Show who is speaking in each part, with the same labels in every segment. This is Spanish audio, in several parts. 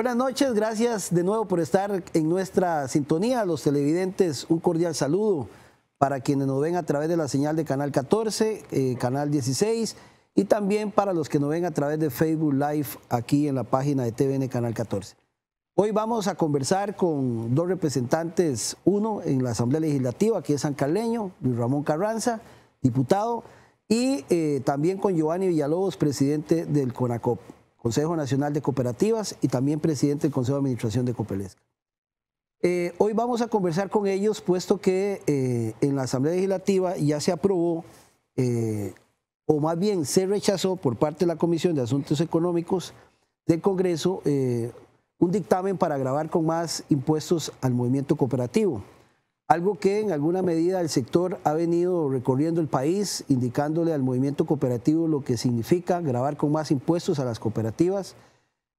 Speaker 1: Buenas noches, gracias de nuevo por estar en nuestra sintonía. A los televidentes, un cordial saludo para quienes nos ven a través de la señal de Canal 14, Canal 16, y también para los que nos ven a través de Facebook Live aquí en la página de TVN Canal 14. Hoy vamos a conversar con dos representantes, uno en la Asamblea Legislativa, que es sancarleño, Luis Ramón Carranza, diputado, y también con Giovanni Villalobos, presidente del CONACOP, Consejo Nacional de Cooperativas, y también presidente del Consejo de Administración de Copelesca. Hoy vamos a conversar con ellos, puesto que en la Asamblea Legislativa ya se aprobó, o más bien se rechazó por parte de la Comisión de Asuntos Económicos del Congreso, un dictamen para gravar con más impuestos al movimiento cooperativo. Algo que en alguna medida el sector ha venido recorriendo el país, indicándole al movimiento cooperativo lo que significa gravar con más impuestos a las cooperativas,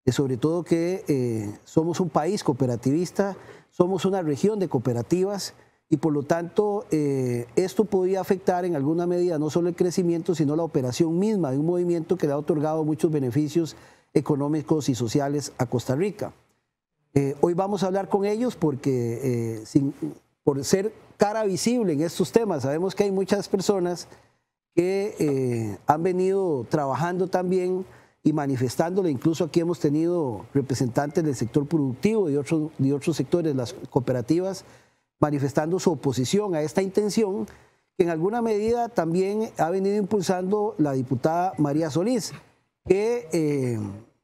Speaker 1: sobre todo que somos un país cooperativista, somos una región de cooperativas y por lo tanto esto podría afectar en alguna medida no solo el crecimiento, sino la operación misma de un movimiento que le ha otorgado muchos beneficios económicos y sociales a Costa Rica. Hoy vamos a hablar con ellos porque por ser cara visible en estos temas, sabemos que hay muchas personas que han venido trabajando también y manifestándole. Incluso aquí hemos tenido representantes del sector productivo y de otros sectores, las cooperativas, manifestando su oposición a esta intención que en alguna medida también ha venido impulsando la diputada María Solís, que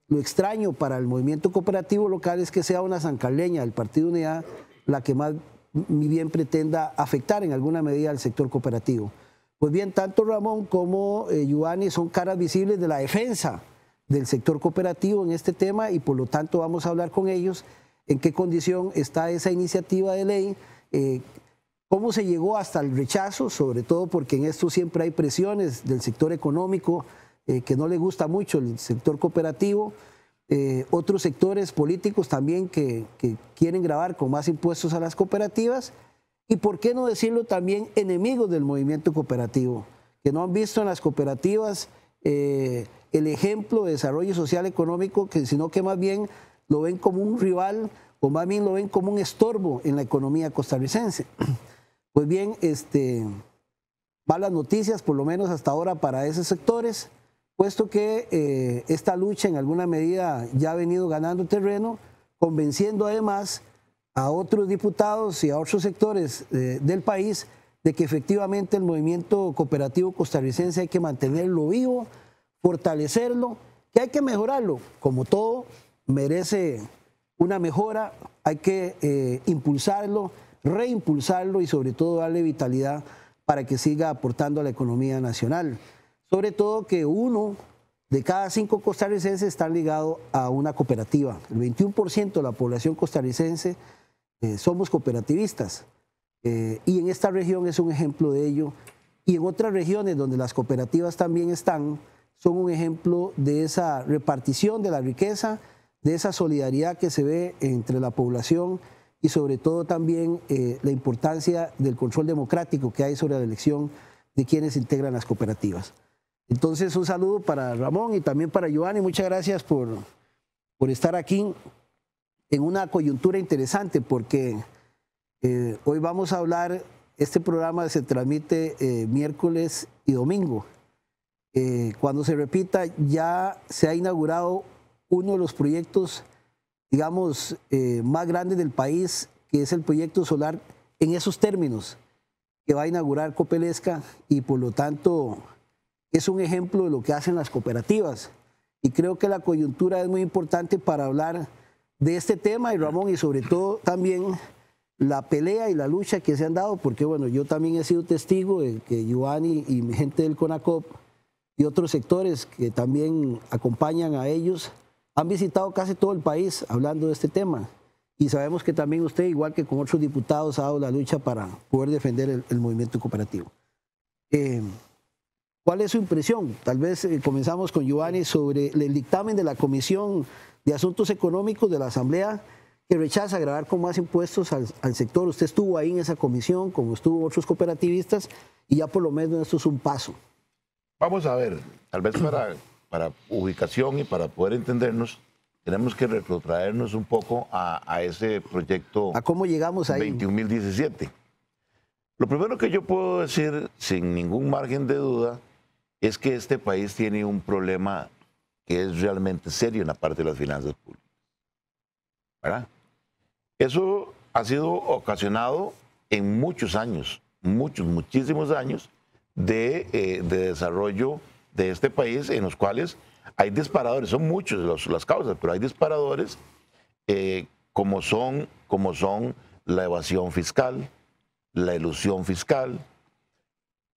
Speaker 1: lo extraño para el movimiento cooperativo local es que sea una sancarleña del Partido Unidad la que más bien pretenda afectar en alguna medida al sector cooperativo. Pues bien, tanto Ramón como Giovanni son caras visibles de la defensa del sector cooperativo en este tema y por lo tanto vamos a hablar con ellos en qué condición está esa iniciativa de ley, cómo se llegó hasta el rechazo, sobre todo porque en esto siempre hay presiones del sector económico que no le gusta mucho el sector cooperativo, otros sectores políticos también que quieren gravar con más impuestos a las cooperativas y, por qué no decirlo, también enemigos del movimiento cooperativo, que no han visto en las cooperativas el ejemplo de desarrollo social económico, sino que más bien lo ven como un rival o más bien lo ven como un estorbo en la economía costarricense. Pues bien, malas noticias, por lo menos hasta ahora, para esos sectores, puesto que esta lucha en alguna medida ya ha venido ganando terreno, convenciendo además a otros diputados y a otros sectores del país de que efectivamente el movimiento cooperativo costarricense hay que mantenerlo vivo, fortalecerlo, que hay que mejorarlo. Como todo, merece una mejora, hay que impulsarlo, reimpulsarlo y sobre todo darle vitalidad para que siga aportando a la economía nacional. Sobre todo que 1 de cada 5 costarricenses está ligado a una cooperativa. El 21% de la población costarricense somos cooperativistas. Y en esta región es un ejemplo de ello. Y en otras regiones donde las cooperativas también están, son un ejemplo de esa repartición de la riqueza, de esa solidaridad que se ve entre la población y sobre todo también la importancia del control democrático que hay sobre la elección de quienes integran las cooperativas. Entonces, un saludo para Ramón y también para Giovanni. Muchas gracias por estar aquí en una coyuntura interesante, porque hoy vamos a hablar, este programa se transmite miércoles y domingo. Cuando se repita, ya se ha inaugurado uno de los proyectos, digamos, más grandes del país, que es el proyecto solar en esos términos, que va a inaugurar Copelesca y por lo tanto es un ejemplo de lo que hacen las cooperativas. Y creo que la coyuntura es muy importante para hablar de este tema, y Ramón, y sobre todo también la pelea y la lucha que se han dado, porque bueno, yo también he sido testigo de que Giovanni y mi gente del CONACOP y otros sectores que también acompañan a ellos han visitado casi todo el país hablando de este tema. Y sabemos que también usted, igual que con otros diputados, ha dado la lucha para poder defender el movimiento cooperativo. ¿Cuál es su impresión? Tal vez comenzamos con Giovanni sobre el dictamen de la Comisión de Asuntos Económicos de la Asamblea que rechaza gravar con más impuestos al sector. Usted estuvo ahí en esa comisión, como estuvo otros cooperativistas, y ya por lo menos esto es un paso.
Speaker 2: Vamos a ver, tal vez para ubicación y para poder entendernos, tenemos que retrotraernos un poco a ese proyecto
Speaker 1: ¿A cómo llegamos ahí?
Speaker 2: 21.017. Lo primero que yo puedo decir, sin ningún margen de duda, es que este país tiene un problema que es realmente serio en la parte de las finanzas públicas, ¿verdad? Eso ha sido ocasionado en muchos años, muchísimos años de desarrollo de este país, en los cuales hay disparadores, son muchos las causas, pero hay disparadores como son la evasión fiscal, la elusión fiscal,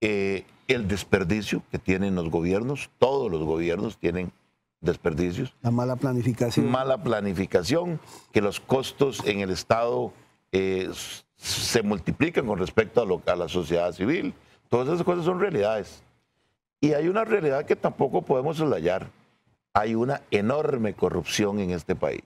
Speaker 2: el desperdicio que tienen los gobiernos, todos los gobiernos tienen desperdicios.
Speaker 1: La mala planificación.
Speaker 2: Mala planificación, que los costos en el Estado se multiplican con respecto a la sociedad civil. Todas esas cosas son realidades. Y hay una realidad que tampoco podemos soslayar. Hay una enorme corrupción en este país.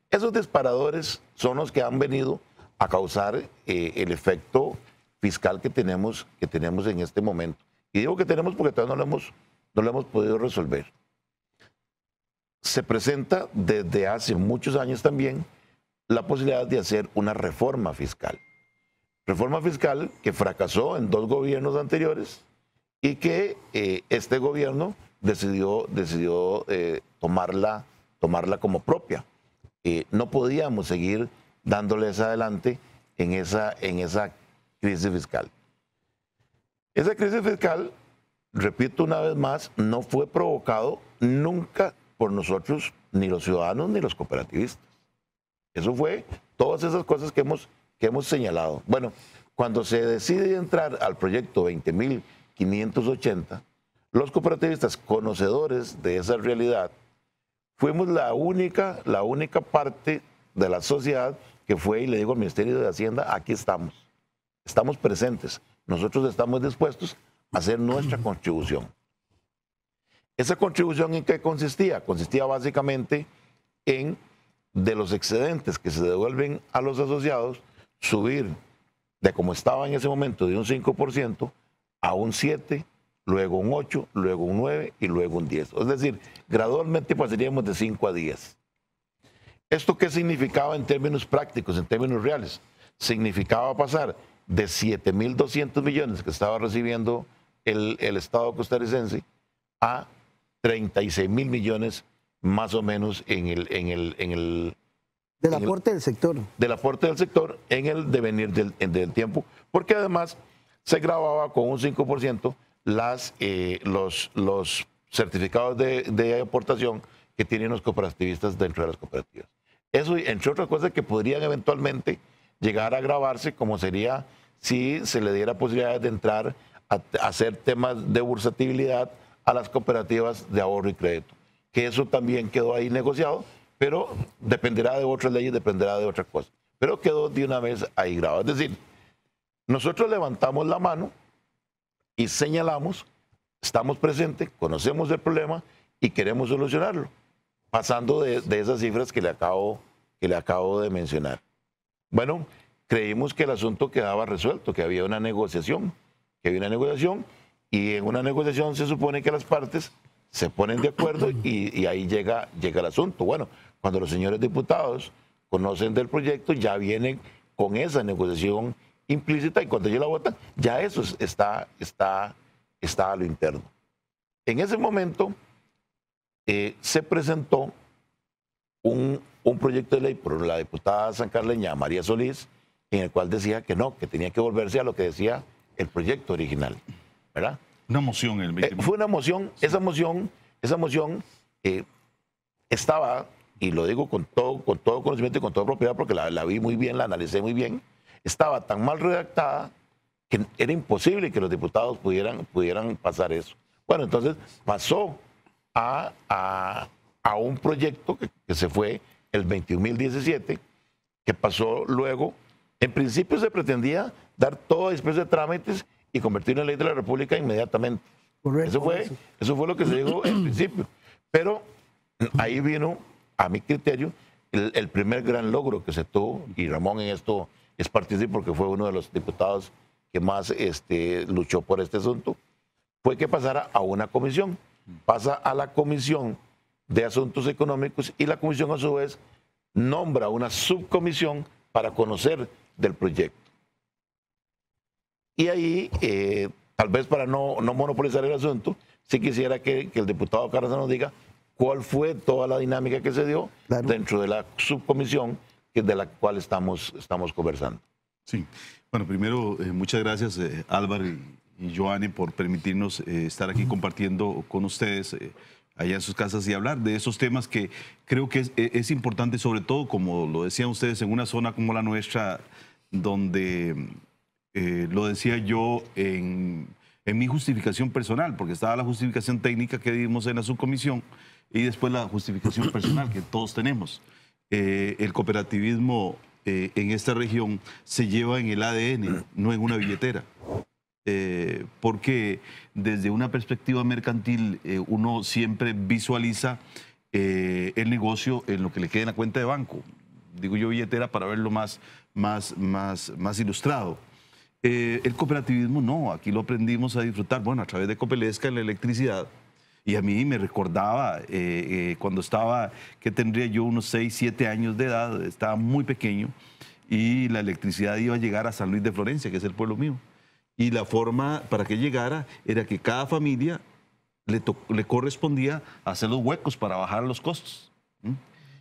Speaker 2: Esos disparadores son los que han venido a causar el efecto fiscal que tenemos en este momento. Y digo que tenemos porque todavía no lo hemos podido resolver. Se presenta desde hace muchos años también la posibilidad de hacer una reforma fiscal. Reforma fiscal que fracasó en 2 gobiernos anteriores y que este gobierno decidió tomarla como propia. No podíamos seguir dándoles adelante en esa crisis fiscal. Esa crisis fiscal, repito una vez más, no fue provocado nunca por nosotros, ni los ciudadanos, ni los cooperativistas. Eso fue todas esas cosas que hemos señalado. Bueno, cuando se decide entrar al proyecto 20.580, los cooperativistas, conocedores de esa realidad, fuimos la única parte de la sociedad que fue y le digo al Ministerio de Hacienda, aquí estamos presentes, nosotros estamos dispuestos a hacer nuestra contribución. ¿Esa contribución en qué consistía? Consistía básicamente en, de los excedentes que se devuelven a los asociados, subir de como estaba en ese momento de un 5% a un 7%, luego un 8%, luego un 9% y luego un 10%. Es decir, gradualmente pasaríamos de 5 a 10. ¿Esto qué significaba en términos prácticos, en términos reales? Significaba pasar de 7.200 millones que estaba recibiendo el Estado costarricense a 36.000 millones más o menos del
Speaker 1: aporte del sector.
Speaker 2: Del aporte del sector en el devenir del tiempo, porque además se grababa con un 5% los certificados de aportación que tienen los cooperativistas dentro de las cooperativas. Eso, entre otras cosas, que podrían eventualmente llegar a agravarse, como sería si se le diera posibilidad de entrar a hacer temas de bursatilidad a las cooperativas de ahorro y crédito, que eso también quedó ahí negociado, pero dependerá de otras leyes, dependerá de otras cosas. Pero quedó de una vez ahí grabado. Es decir, nosotros levantamos la mano y señalamos, estamos presentes, conocemos el problema y queremos solucionarlo, pasando de esas cifras que le acabo de mencionar. Bueno, creímos que el asunto quedaba resuelto, que había una negociación, y en una negociación se supone que las partes se ponen de acuerdo y ahí llega el asunto. Bueno, cuando los señores diputados conocen del proyecto, ya vienen con esa negociación implícita y cuando ellos la votan, ya eso está a lo interno. En ese momento se presentó un proyecto de ley por la diputada sancarleña María Solís, en el cual decía que no, que tenía que volverse a lo que decía el proyecto original, ¿verdad?
Speaker 3: Una moción en el 20.
Speaker 2: Fue una moción, esa moción estaba, y lo digo con todo conocimiento y con toda propiedad porque la vi muy bien, la analicé muy bien, estaba tan mal redactada que era imposible que los diputados pudieran pasar eso. Bueno, entonces pasó a un proyecto que se fue el 21.017, que pasó luego. En principio se pretendía dar toda especie de trámites y convertirlo en ley de la República inmediatamente.
Speaker 1: Correcto.
Speaker 2: Eso fue lo que se dijo en principio. Pero ahí vino, a mi criterio, el primer gran logro que se tuvo, y Ramón en esto es partícipe porque fue uno de los diputados que más luchó por este asunto, fue que pasara a una comisión. Pasa a la Comisión de Asuntos Económicos y la comisión a su vez nombra una subcomisión para conocer del proyecto. Y ahí, tal vez para no monopolizar el asunto, sí quisiera que el diputado Carranza nos diga cuál fue toda la dinámica que se dio dentro de la subcomisión de la cual estamos conversando.
Speaker 3: Sí, bueno, primero, muchas gracias Álvaro y Joanny por permitirnos estar aquí compartiendo con ustedes allá en sus casas y hablar de esos temas que creo que es importante, sobre todo, como lo decían ustedes, en una zona como la nuestra, donde, lo decía yo en mi justificación personal, porque estaba la justificación técnica que dimos en la subcomisión y después la justificación personal que todos tenemos. El cooperativismo en esta región se lleva en el ADN, no en una billetera. Porque desde una perspectiva mercantil uno siempre visualiza el negocio en lo que le queda en la cuenta de banco. Digo yo billetera para verlo más ilustrado. El cooperativismo no, aquí lo aprendimos a disfrutar, bueno, a través de Copelesca en la electricidad. Y a mí me recordaba cuando estaba, que tendría yo unos 6, 7 años de edad, estaba muy pequeño, y la electricidad iba a llegar a San Luis de Florencia, que es el pueblo mío. Y la forma para que llegara era que cada familia le correspondía hacer los huecos para bajar los costos.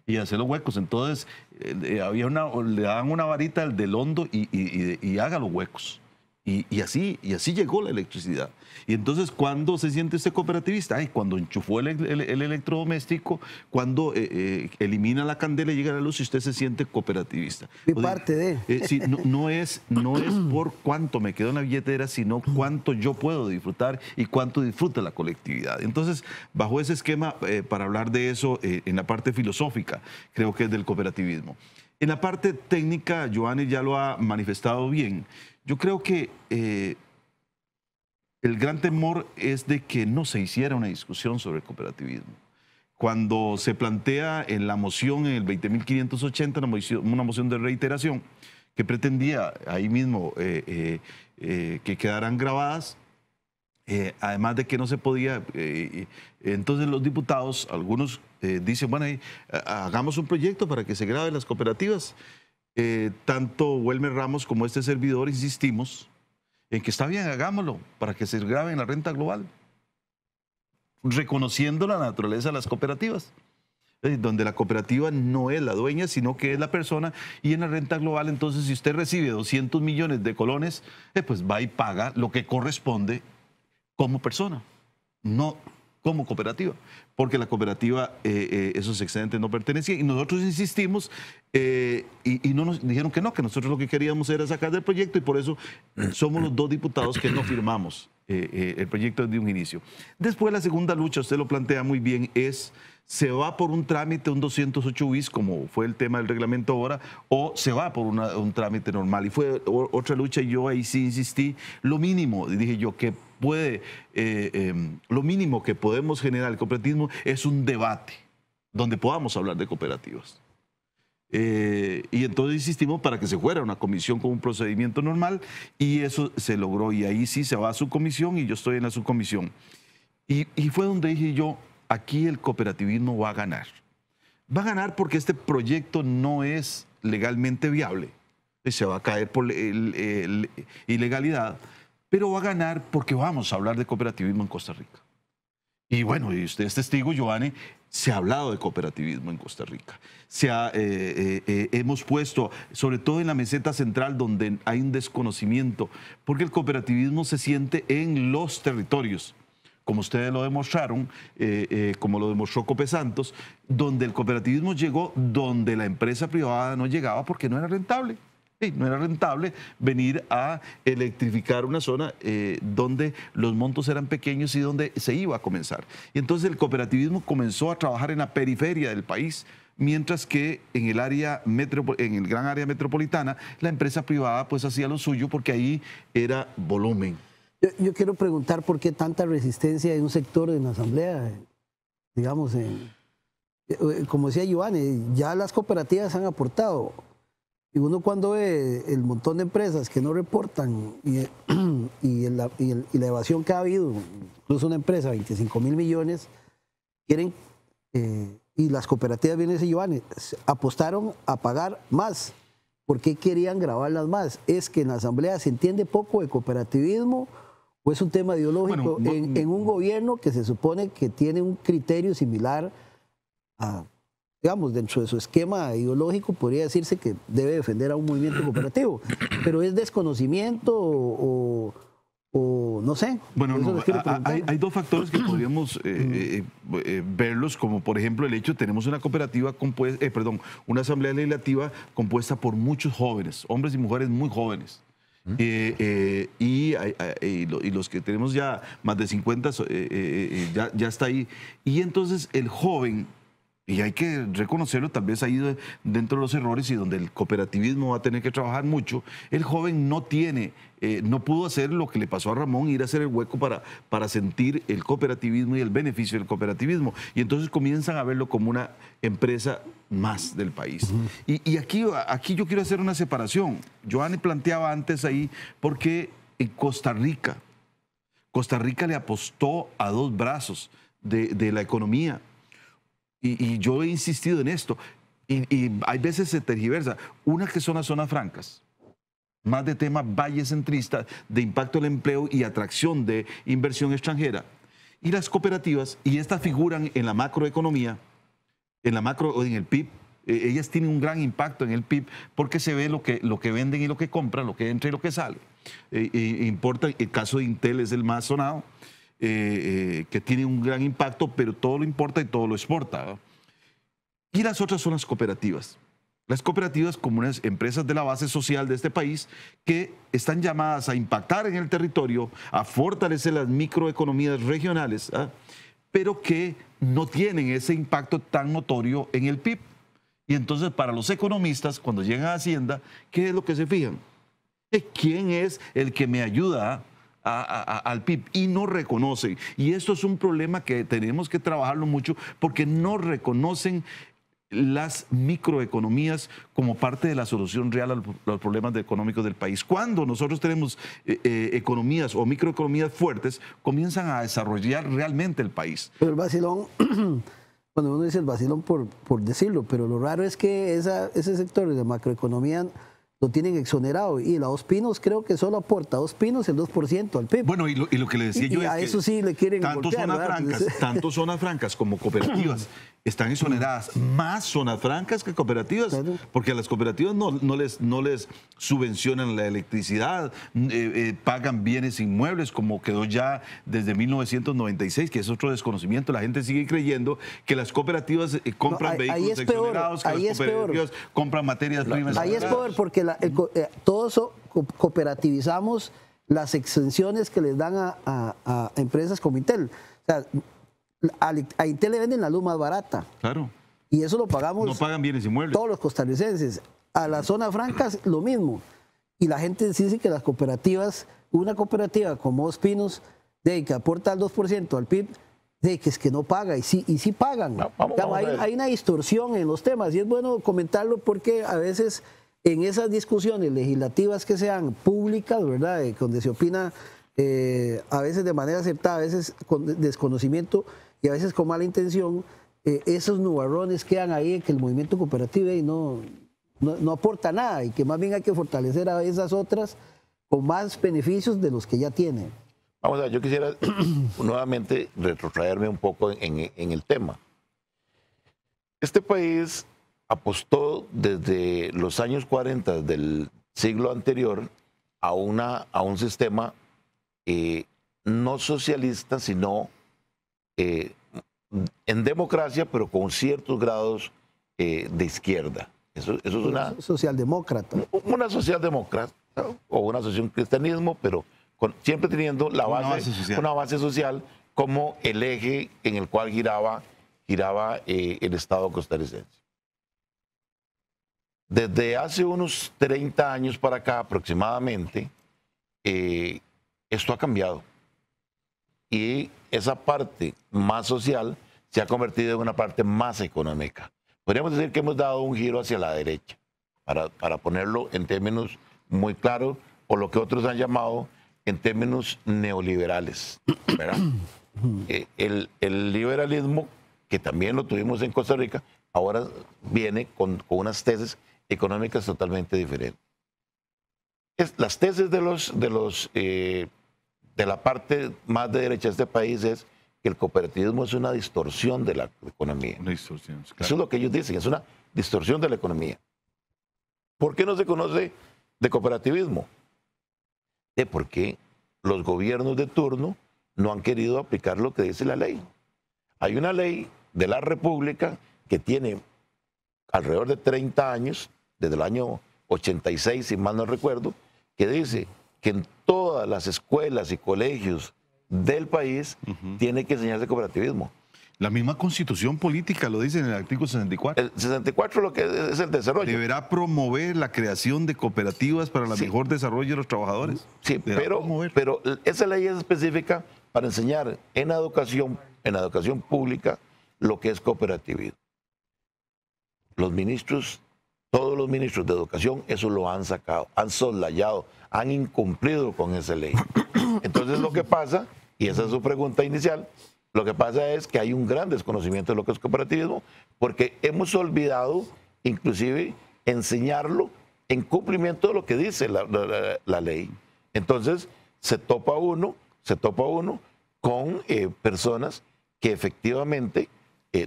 Speaker 3: Y hacer los huecos. Entonces, le daban una varita del hondo y haga los huecos. Y así llegó la electricidad. Y entonces, ¿cuándo se siente este cooperativista? Ay, cuando enchufó el electrodoméstico, cuando elimina la candela y llega la luz y usted se siente cooperativista.
Speaker 1: Mi parte de...
Speaker 3: Sí, no es por cuánto me quedo en la billetera, sino cuánto yo puedo disfrutar y cuánto disfruta la colectividad. Entonces, bajo ese esquema, para hablar de eso, en la parte filosófica, creo que es del cooperativismo. En la parte técnica, Joanny ya lo ha manifestado bien. Yo creo que el gran temor es de que no se hiciera una discusión sobre el cooperativismo. Cuando se plantea en la moción, en el 20.580, una moción de reiteración, que pretendía ahí mismo que quedaran grabadas, además de que no se podía, entonces los diputados, algunos dicen, bueno, hagamos un proyecto para que se graben las cooperativas. Tanto Welmer Ramos como este servidor insistimos en que está bien, hagámoslo para que se grabe en la renta global, reconociendo la naturaleza de las cooperativas, donde la cooperativa no es la dueña, sino que es la persona, y en la renta global, entonces, si usted recibe 200 millones de colones, pues va y paga lo que corresponde como persona, no como cooperativa, porque la cooperativa esos excedentes no pertenecían. Y nosotros insistimos y no nos dijeron que no, que nosotros lo que queríamos era sacar del proyecto, y por eso somos los 2 diputados que no firmamos el proyecto desde un inicio. Después, la segunda lucha, usted lo plantea muy bien, ¿se va por un trámite, un 208 bis, como fue el tema del reglamento ahora, o se va por un trámite normal? Y fue otra lucha, y yo ahí sí insistí, lo mínimo, dije yo, que lo mínimo que podemos generar el cooperativismo es un debate donde podamos hablar de cooperativas. Y entonces insistimos para que se fuera una comisión con un procedimiento normal, y eso se logró, y ahí sí se va a su comisión y yo estoy en la subcomisión. Y fue donde dije yo, aquí el cooperativismo va a ganar. Va a ganar porque este proyecto no es legalmente viable, se va a caer por ilegalidad, pero va a ganar porque vamos a hablar de cooperativismo en Costa Rica. Y bueno, y usted es testigo, Joanny, se ha hablado de cooperativismo en Costa Rica. Hemos puesto, sobre todo en la meseta central, donde hay un desconocimiento, porque el cooperativismo se siente en los territorios, como ustedes lo demostraron, como lo demostró Copesantos, donde el cooperativismo llegó donde la empresa privada no llegaba porque no era rentable. No era rentable venir a electrificar una zona donde los montos eran pequeños y donde se iba a comenzar. Y entonces el cooperativismo comenzó a trabajar en la periferia del país, mientras que en el gran área metropolitana la empresa privada pues hacía lo suyo porque ahí era volumen.
Speaker 1: Yo quiero preguntar por qué tanta resistencia en un sector en la Asamblea, digamos, como decía Joanny, ya las cooperativas han aportado. Y uno cuando ve el montón de empresas que no reportan y la evasión que ha habido, incluso una empresa, 25.000 millones, quieren y las cooperativas, bien dice Giovanni, apostaron a pagar más. ¿Por qué querían grabarlas más? ¿Es que en la Asamblea se entiende poco de cooperativismo o es un tema ideológico en un gobierno que se supone que tiene un criterio similar a, digamos, dentro de su esquema ideológico, podría decirse que debe defender a un movimiento cooperativo? Pero es desconocimiento o no sé.
Speaker 3: Bueno, no, hay dos factores que podríamos verlos, como por ejemplo el hecho, tenemos una cooperativa compuesta, una asamblea legislativa compuesta por muchos jóvenes, hombres y mujeres muy jóvenes. Y los que tenemos ya más de 50 ya está ahí. Y entonces el joven, y hay que reconocerlo, tal vez ahí dentro de los errores y donde el cooperativismo va a tener que trabajar mucho, el joven no tiene, no pudo hacer lo que le pasó a Ramón, ir a hacer el hueco para sentir el cooperativismo y el beneficio del cooperativismo. Y entonces comienzan a verlo como una empresa más del país. Y aquí yo quiero hacer una separación. Joanny planteaba antes ahí, porque en Costa Rica le apostó a dos brazos de la economía. Y yo he insistido en esto, y hay veces se tergiversa. Una que son las zonas francas, más de tema vallecentrista, de impacto del empleo y atracción de inversión extranjera. Y las cooperativas, y estas figuran en la macroeconomía, en el PIB, ellas tienen un gran impacto en el PIB porque se ve lo que venden y lo que compran, lo que entra y lo que sale. Importa, el caso de Intel es el más sonado, que tiene un gran impacto, pero todo lo importa y todo lo exporta, ¿no? Y las otras son las cooperativas. Las cooperativas como unas empresas de la base social de este país que están llamadas a impactar en el territorio, a fortalecer las microeconomías regionales, ¿ah? Pero que no tienen ese impacto tan notorio en el PIB. Y entonces para los economistas, cuando llegan a Hacienda, ¿qué es lo que se fijan? ¿Quién es el que me ayuda al PIB? Y no reconocen. Y esto es un problema que tenemos que trabajarlo mucho porque no reconocen las microeconomías como parte de la solución real a los problemas económicos del país. Cuando nosotros tenemos economías o microeconomías fuertes, comienzan a desarrollar realmente el país.
Speaker 1: Pero el vacilón, cuando uno dice el vacilón por decirlo, pero lo raro es que ese sector de macroeconomía lo tienen exonerado, y la Dos Pinos creo que solo aporta Dos Pinos el 2% al PIB.
Speaker 3: Bueno, y lo que le decía yo es
Speaker 1: a
Speaker 3: que
Speaker 1: eso sí le quieren golpear,
Speaker 3: tanto zonas francas como cooperativas están exoneradas, más zonas francas que cooperativas, claro, porque a las cooperativas no les subvencionan la electricidad, pagan bienes inmuebles, como quedó ya desde 1996, que es otro desconocimiento. La gente sigue creyendo que las cooperativas compran vehículos exonerados, que las cooperativas compran materias primas.
Speaker 1: Ahí es peor, porque todo eso cooperativizamos las exenciones que les dan a empresas como Intel. O sea, a Intel le venden la luz más barata.
Speaker 3: Claro.
Speaker 1: Y eso lo pagamos.
Speaker 3: No pagan bienes inmuebles.
Speaker 1: Todos los costarricenses. A las zonas francas, lo mismo. Y la gente dice que las cooperativas, una cooperativa como Dos Pinos, que aporta el 2% al PIB, que es que no paga. Y sí pagan. No, hay una distorsión en los temas. Y es bueno comentarlo porque a veces en esas discusiones legislativas que sean públicas, ¿verdad?, donde se opina a veces de manera acertada, a veces con desconocimiento y a veces con mala intención, esos nubarrones quedan ahí en que el movimiento cooperativo no aporta nada, y que más bien hay que fortalecer a esas otras con más beneficios de los que ya tiene.
Speaker 2: Vamos a ver, yo quisiera nuevamente retrotraerme un poco en el tema. Este país apostó desde los años 40 del siglo anterior a un sistema no socialista, sino en democracia, pero con ciertos grados de izquierda. Eso es una
Speaker 1: socialdemócrata.
Speaker 2: Una socialdemócrata, ¿no?, o una asociación cristianismo, pero siempre teniendo una base social como el eje en el cual giraba el Estado costarricense. Desde hace unos 30 años para acá aproximadamente, esto ha cambiado. Y esa parte más social se ha convertido en una parte más económica. Podríamos decir que hemos dado un giro hacia la derecha, para ponerlo en términos muy claros, o lo que otros han llamado en términos neoliberales, ¿verdad? El liberalismo que también lo tuvimos en Costa Rica, ahora viene con unas tesis económicas totalmente diferentes. Las tesis de la parte más de derecha de este país es que el cooperativismo es una distorsión de la economía.
Speaker 3: Una distorsión, claro.
Speaker 2: Eso es lo que ellos dicen, es una distorsión de la economía. ¿Por qué no se conoce de cooperativismo? Porque los gobiernos de turno no han querido aplicar lo que dice la ley. Hay una ley de la República que tiene alrededor de 30 años, desde el año 86, si mal no recuerdo, que dice que en todas las escuelas y colegios del país tiene que enseñarse cooperativismo.
Speaker 3: La misma constitución política lo dice en el artículo 64.
Speaker 2: El 64 lo que es el desarrollo.
Speaker 3: Deberá promover la creación de cooperativas para el mejor desarrollo de los trabajadores.
Speaker 2: Sí, pero esa ley es específica para enseñar en la educación pública lo que es cooperativismo. Los ministros, todos los ministros de educación, eso lo han sacado, han soslayado, han incumplido con esa ley. Entonces lo que pasa, y esa es su pregunta inicial, lo que pasa es que hay un gran desconocimiento de lo que es cooperativismo, porque hemos olvidado inclusive enseñarlo en cumplimiento de lo que dice la ley. Entonces se topa uno con personas que efectivamente,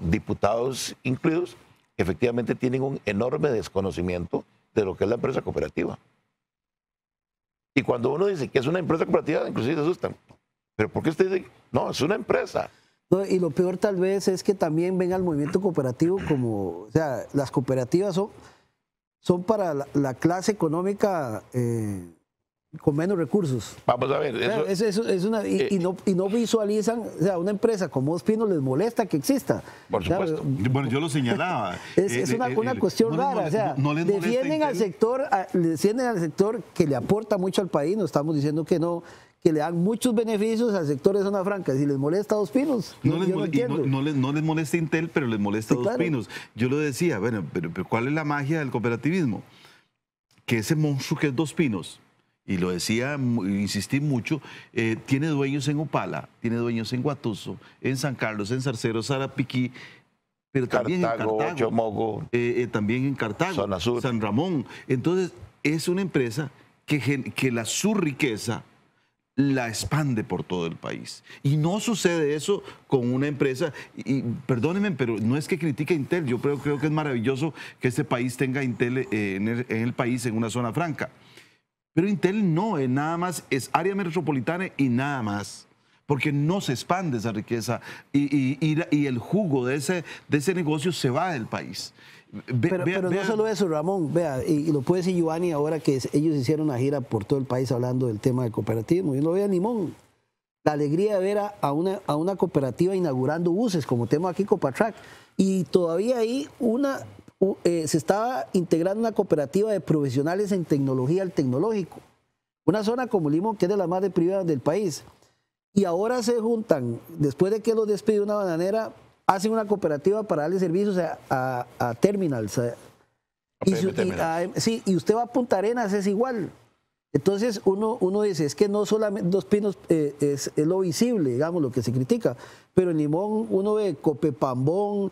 Speaker 2: diputados incluidos, efectivamente tienen un enorme desconocimiento de lo que es la empresa cooperativa. Y cuando uno dice que es una empresa cooperativa, inclusive se asustan. ¿Pero por qué usted dice? No, es una empresa.
Speaker 1: No, y lo peor tal vez es que también ven al movimiento cooperativo como, o sea, las cooperativas son para la clase económica con menos recursos.
Speaker 2: Vamos a ver.
Speaker 1: Y no visualizan, o sea, una empresa como Dos Pinos les molesta que exista.
Speaker 2: Por supuesto.
Speaker 3: Bueno, yo lo señalaba.
Speaker 1: Es una cuestión rara, o sea, defienden al sector que le aporta mucho al país, no estamos diciendo que no, que le dan muchos beneficios al sector de Zona Franca. Si les molesta Dos Pinos,
Speaker 3: no les molesta Intel, pero les molesta Dos Pinos. Yo lo decía, bueno, pero ¿cuál es la magia del cooperativismo? Que ese monstruo que es Dos Pinos, y lo decía, insistí mucho, tiene dueños en Opala, tiene dueños en Guatuso, en San Carlos, en Zarcero, Sarapiquí, pero también en Cartago,
Speaker 2: Chomogo,
Speaker 3: también en Cartago,
Speaker 2: Zona Sur,
Speaker 3: San Ramón. Entonces, es una empresa que su riqueza la expande por todo el país. Y no sucede eso con una empresa, y perdónenme, pero no es que critique a Intel, yo creo que es maravilloso que este país tenga Intel en el país, en una zona franca. Pero Intel no, nada más es área metropolitana y nada más, porque no se expande esa riqueza y el jugo de ese negocio se va del país.
Speaker 1: Pero no solo eso, Ramón, vea, y lo puede decir Giovanni ahora que ellos hicieron una gira por todo el país hablando del tema del cooperativismo. Yo lo veo a Limón. La alegría de ver a una cooperativa inaugurando buses, como tenemos aquí Copatrack. Y todavía ahí se estaba integrando una cooperativa de profesionales en tecnología al tecnológico. Una zona como Limón, que es de las más deprivadas del país. Y ahora se juntan, después de que los despide una bananera, hacen una cooperativa para darle servicios a terminals. Y usted va a Punta Arenas, es igual. Entonces uno dice, es que no solamente Dos Pinos es lo visible, digamos, lo que se critica, pero en Limón uno ve Copepambón, o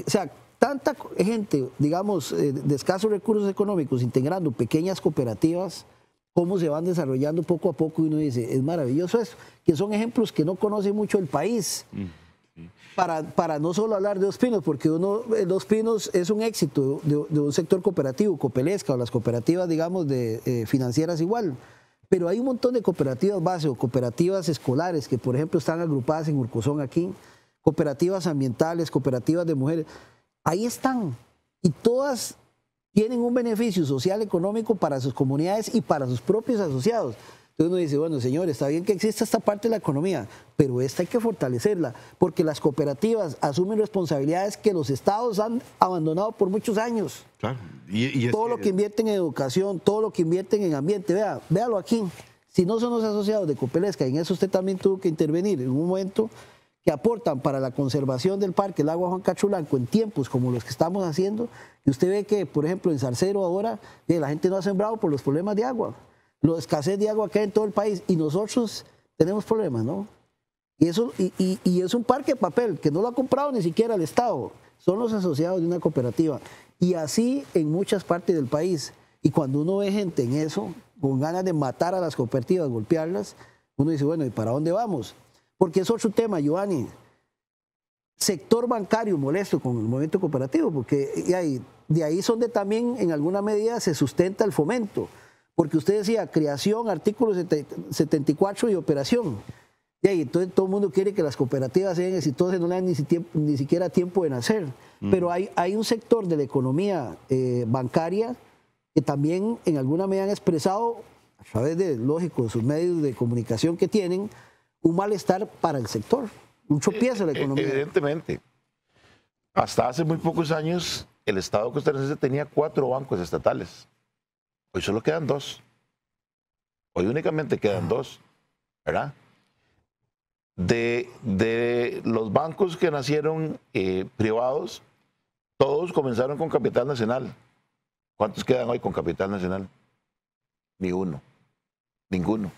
Speaker 1: sea, tanta gente, digamos, de escasos recursos económicos, integrando pequeñas cooperativas, cómo se van desarrollando poco a poco, y uno dice, es maravilloso eso, que son ejemplos que no conoce mucho el país. Para no solo hablar de Dos Pinos, porque Dos Pinos es un éxito de un sector cooperativo, Copelesca o las cooperativas, digamos, financieras igual. Pero hay un montón de cooperativas base o cooperativas escolares que, por ejemplo, están agrupadas en Urcozón aquí, cooperativas ambientales, cooperativas de mujeres. Ahí están. Y todas tienen un beneficio social, económico para sus comunidades y para sus propios asociados. Entonces uno dice, bueno, señor, está bien que exista esta parte de la economía, pero esta hay que fortalecerla, porque las cooperativas asumen responsabilidades que los estados han abandonado por muchos años.
Speaker 3: Claro.
Speaker 1: Todo lo que invierten en educación, todo lo que invierten en ambiente, véalo aquí. Si no son los asociados de Copelesca, en eso usted también tuvo que intervenir en un momento, que aportan para la conservación del parque, el agua Juan Cachulanco, en tiempos como los que estamos haciendo, y usted ve que, por ejemplo, en Zarcero ahora, la gente no ha sembrado por los problemas de agua. La escasez de agua que hay en todo el país, y nosotros tenemos problemas, ¿no? Y es un parque de papel que no lo ha comprado ni siquiera el Estado, son los asociados de una cooperativa. Y así en muchas partes del país. Y cuando uno ve gente en eso, con ganas de matar a las cooperativas, golpearlas, uno dice, bueno, ¿y para dónde vamos? Porque es otro tema, Giovanni. Sector bancario molesto con el movimiento cooperativo, porque de ahí es donde también en alguna medida se sustenta el fomento. Porque usted decía creación, artículo 74 y operación. Y ahí, entonces todo el mundo quiere que las cooperativas sean exitosas, no le dan ni siquiera tiempo de nacer. Pero hay un sector de la economía bancaria que también en alguna medida han expresado, a través de, lógico, sus medios de comunicación que tienen, un malestar para el sector, un tropiezo de la economía.
Speaker 2: Evidentemente. Hasta hace muy pocos años, el Estado costarricense tenía 4 bancos estatales. Hoy solo quedan 2. Hoy únicamente quedan 2, ¿verdad? De los bancos que nacieron privados, todos comenzaron con capital nacional. ¿Cuántos quedan hoy con capital nacional? Ni uno. Ninguno.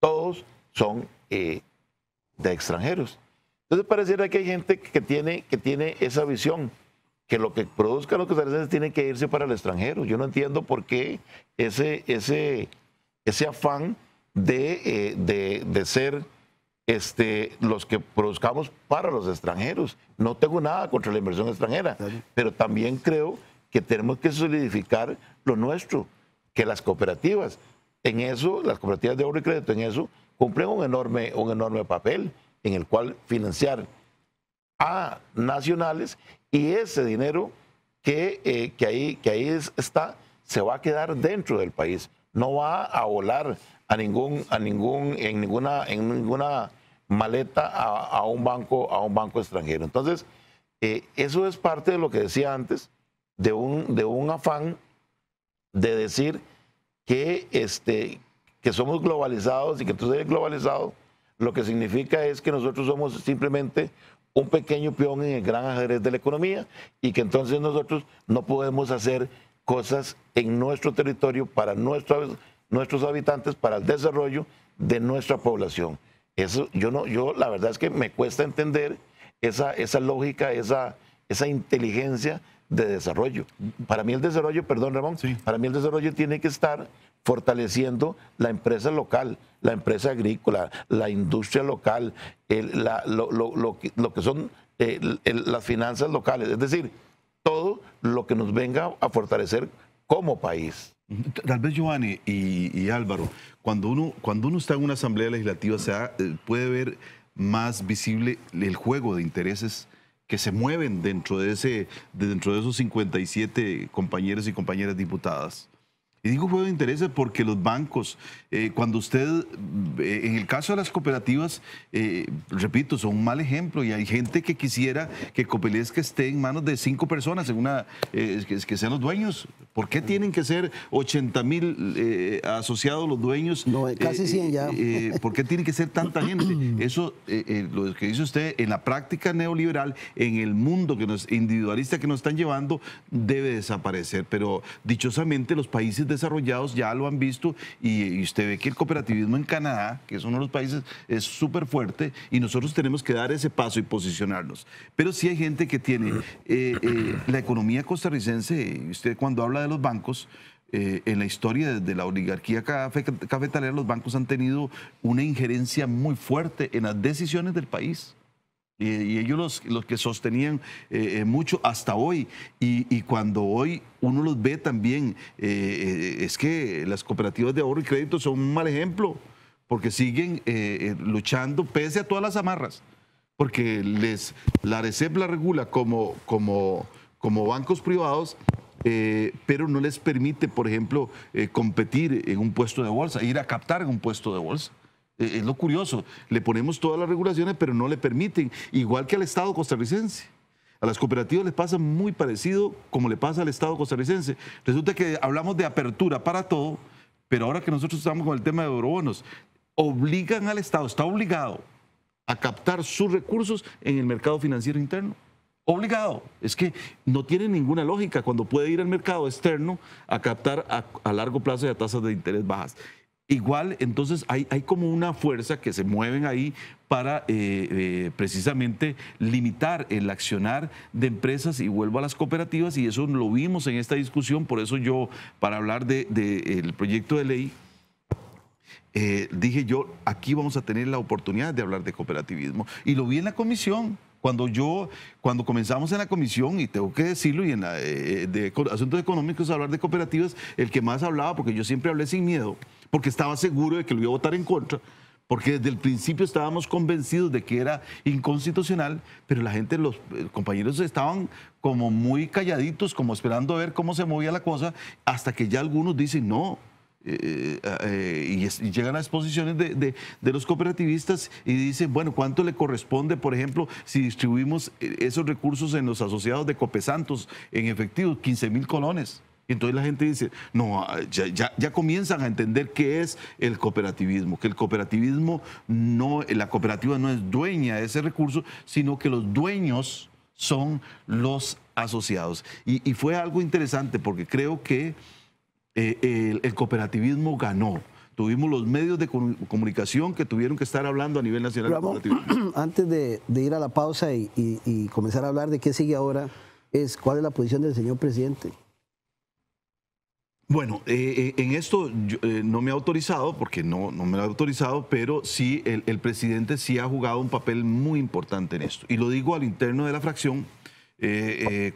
Speaker 2: Todos son de extranjeros. Entonces pareciera que hay gente que tiene esa visión, que lo que produzcan los costarricenses tiene que irse para el extranjero. Yo no entiendo por qué ese afán de ser los que produzcamos para los extranjeros. No tengo nada contra la inversión extranjera, pero también creo que tenemos que solidificar lo nuestro, que las cooperativas, en eso, las cooperativas de ahorro y crédito, en eso, cumplen un enorme papel en el cual financiar a nacionales, y ese dinero que ahí está, se va a quedar dentro del país, no va a volar en ninguna maleta a un banco extranjero. Entonces, eso es parte de lo que decía antes, de un afán de decir que somos globalizados, y que entonces el globalizado lo que significa es que nosotros somos simplemente un pequeño peón en el gran ajedrez de la economía, y que entonces nosotros no podemos hacer cosas en nuestro territorio para nuestros habitantes, para el desarrollo de nuestra población. Eso yo la verdad es que me cuesta entender esa lógica, esa inteligencia de desarrollo. Para mí el desarrollo, perdón Ramón, sí, para mí el desarrollo tiene que estar fortaleciendo la empresa local, la empresa agrícola, la industria local, lo que son las finanzas locales, es decir, todo lo que nos venga a fortalecer como país.
Speaker 3: Tal vez, Giovanni y Álvaro, cuando uno está en una asamblea legislativa puede ver más visible el juego de intereses que se mueven dentro de esos 57 compañeros y compañeras diputadas. Y digo juego de intereses porque los bancos, cuando usted, en el caso de las cooperativas, repito, son un mal ejemplo, y hay gente que quisiera que Copelesca esté en manos de 5 personas, que sean los dueños. ¿Por qué tienen que ser 80,000 asociados los dueños?
Speaker 1: No, casi 100 ya.
Speaker 3: ¿Por qué tiene que ser tanta gente? Eso, lo que dice usted, en la práctica neoliberal, en el mundo individualista que nos están llevando, debe desaparecer. Pero dichosamente los países desarrollados ya lo han visto, y usted ve que el cooperativismo en Canadá, que es uno de los países, es súper fuerte, y nosotros tenemos que dar ese paso y posicionarnos. Pero sí hay gente que tiene la economía costarricense, y usted cuando habla de los bancos, en la historia de la oligarquía cafetalera, los bancos han tenido una injerencia muy fuerte en las decisiones del país. Y ellos los que sostenían mucho hasta hoy. Y cuando hoy uno los ve también, es que las cooperativas de ahorro y crédito son un mal ejemplo, porque siguen luchando pese a todas las amarras. Porque la ARECEP la regula como bancos privados, pero no les permite, por ejemplo, competir en un puesto de bolsa, ir a captar en un puesto de bolsa. Es lo curioso, le ponemos todas las regulaciones, pero no le permiten, igual que al Estado costarricense. A las cooperativas les pasa muy parecido como le pasa al Estado costarricense. Resulta que hablamos de apertura para todo, pero ahora que nosotros estamos con el tema de eurobonos, obligan al Estado, está obligado a captar sus recursos en el mercado financiero interno. Obligado. Es que no tiene ninguna lógica cuando puede ir al mercado externo a captar a largo plazo y a tasas de interés bajas. igual, entonces hay como una fuerza que se mueven ahí para precisamente limitar el accionar de empresas, y vuelvo a las cooperativas, y eso lo vimos en esta discusión. Por eso yo, para hablar del proyecto de ley, dije yo, aquí vamos a tener la oportunidad de hablar de cooperativismo. Y lo vi en la comisión. Cuando comenzamos en la comisión, y tengo que decirlo, y en la de Asuntos Económicos, hablar de cooperativas, el que más hablaba, porque yo siempre hablé sin miedo, porque estaba seguro de que lo iba a votar en contra, porque desde el principio estábamos convencidos de que era inconstitucional, pero la gente, los compañeros estaban como muy calladitos, como esperando a ver cómo se movía la cosa, hasta que ya algunos dicen no. Y llegan a las exposiciones de los cooperativistas y dicen, bueno, ¿cuánto le corresponde, por ejemplo, si distribuimos esos recursos en los asociados de Copesantos en efectivo? 15.000 colones. Y entonces la gente dice, no, ya comienzan a entender qué es el cooperativismo, que el cooperativismo la cooperativa no es dueña de ese recurso, sino que los dueños son los asociados. Y fue algo interesante, porque creo que el cooperativismo ganó. Tuvimos los medios de comunicación que tuvieron que estar hablando a nivel nacional.
Speaker 1: Ramón, antes de ir a la pausa y comenzar a hablar de qué sigue ahora, ¿cuál es la posición del señor presidente?
Speaker 3: Bueno, en esto yo, no me ha autorizado, porque no me lo ha autorizado, pero sí el presidente sí ha jugado un papel muy importante en esto. Y lo digo al interno de la fracción,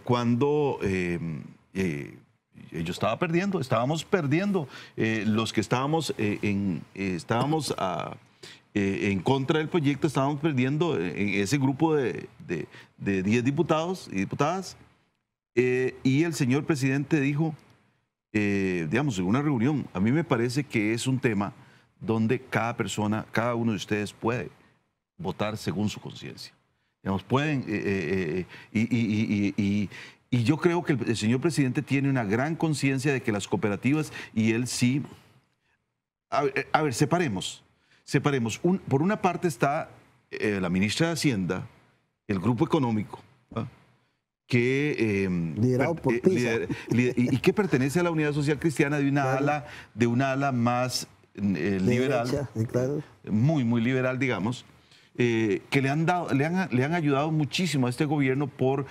Speaker 3: cuando yo estábamos perdiendo, los que estábamos en contra del proyecto, estábamos perdiendo en ese grupo de 10 diputados y diputadas, y el señor presidente dijo, digamos, en una reunión, a mí me parece que es un tema donde cada persona, cada uno de ustedes puede votar según su conciencia. Digamos, pueden, y yo creo que el señor presidente tiene una gran conciencia de que las cooperativas, y él sí. A ver, separemos. Por una parte está la ministra de Hacienda, el grupo económico, ¿ah? Que
Speaker 1: liderado por Pisa.
Speaker 3: Y que pertenece a la Unidad Social Cristiana, de una ala más liberal,
Speaker 1: derecha, sí, claro.
Speaker 3: muy liberal, digamos, que le han ayudado muchísimo a este gobierno por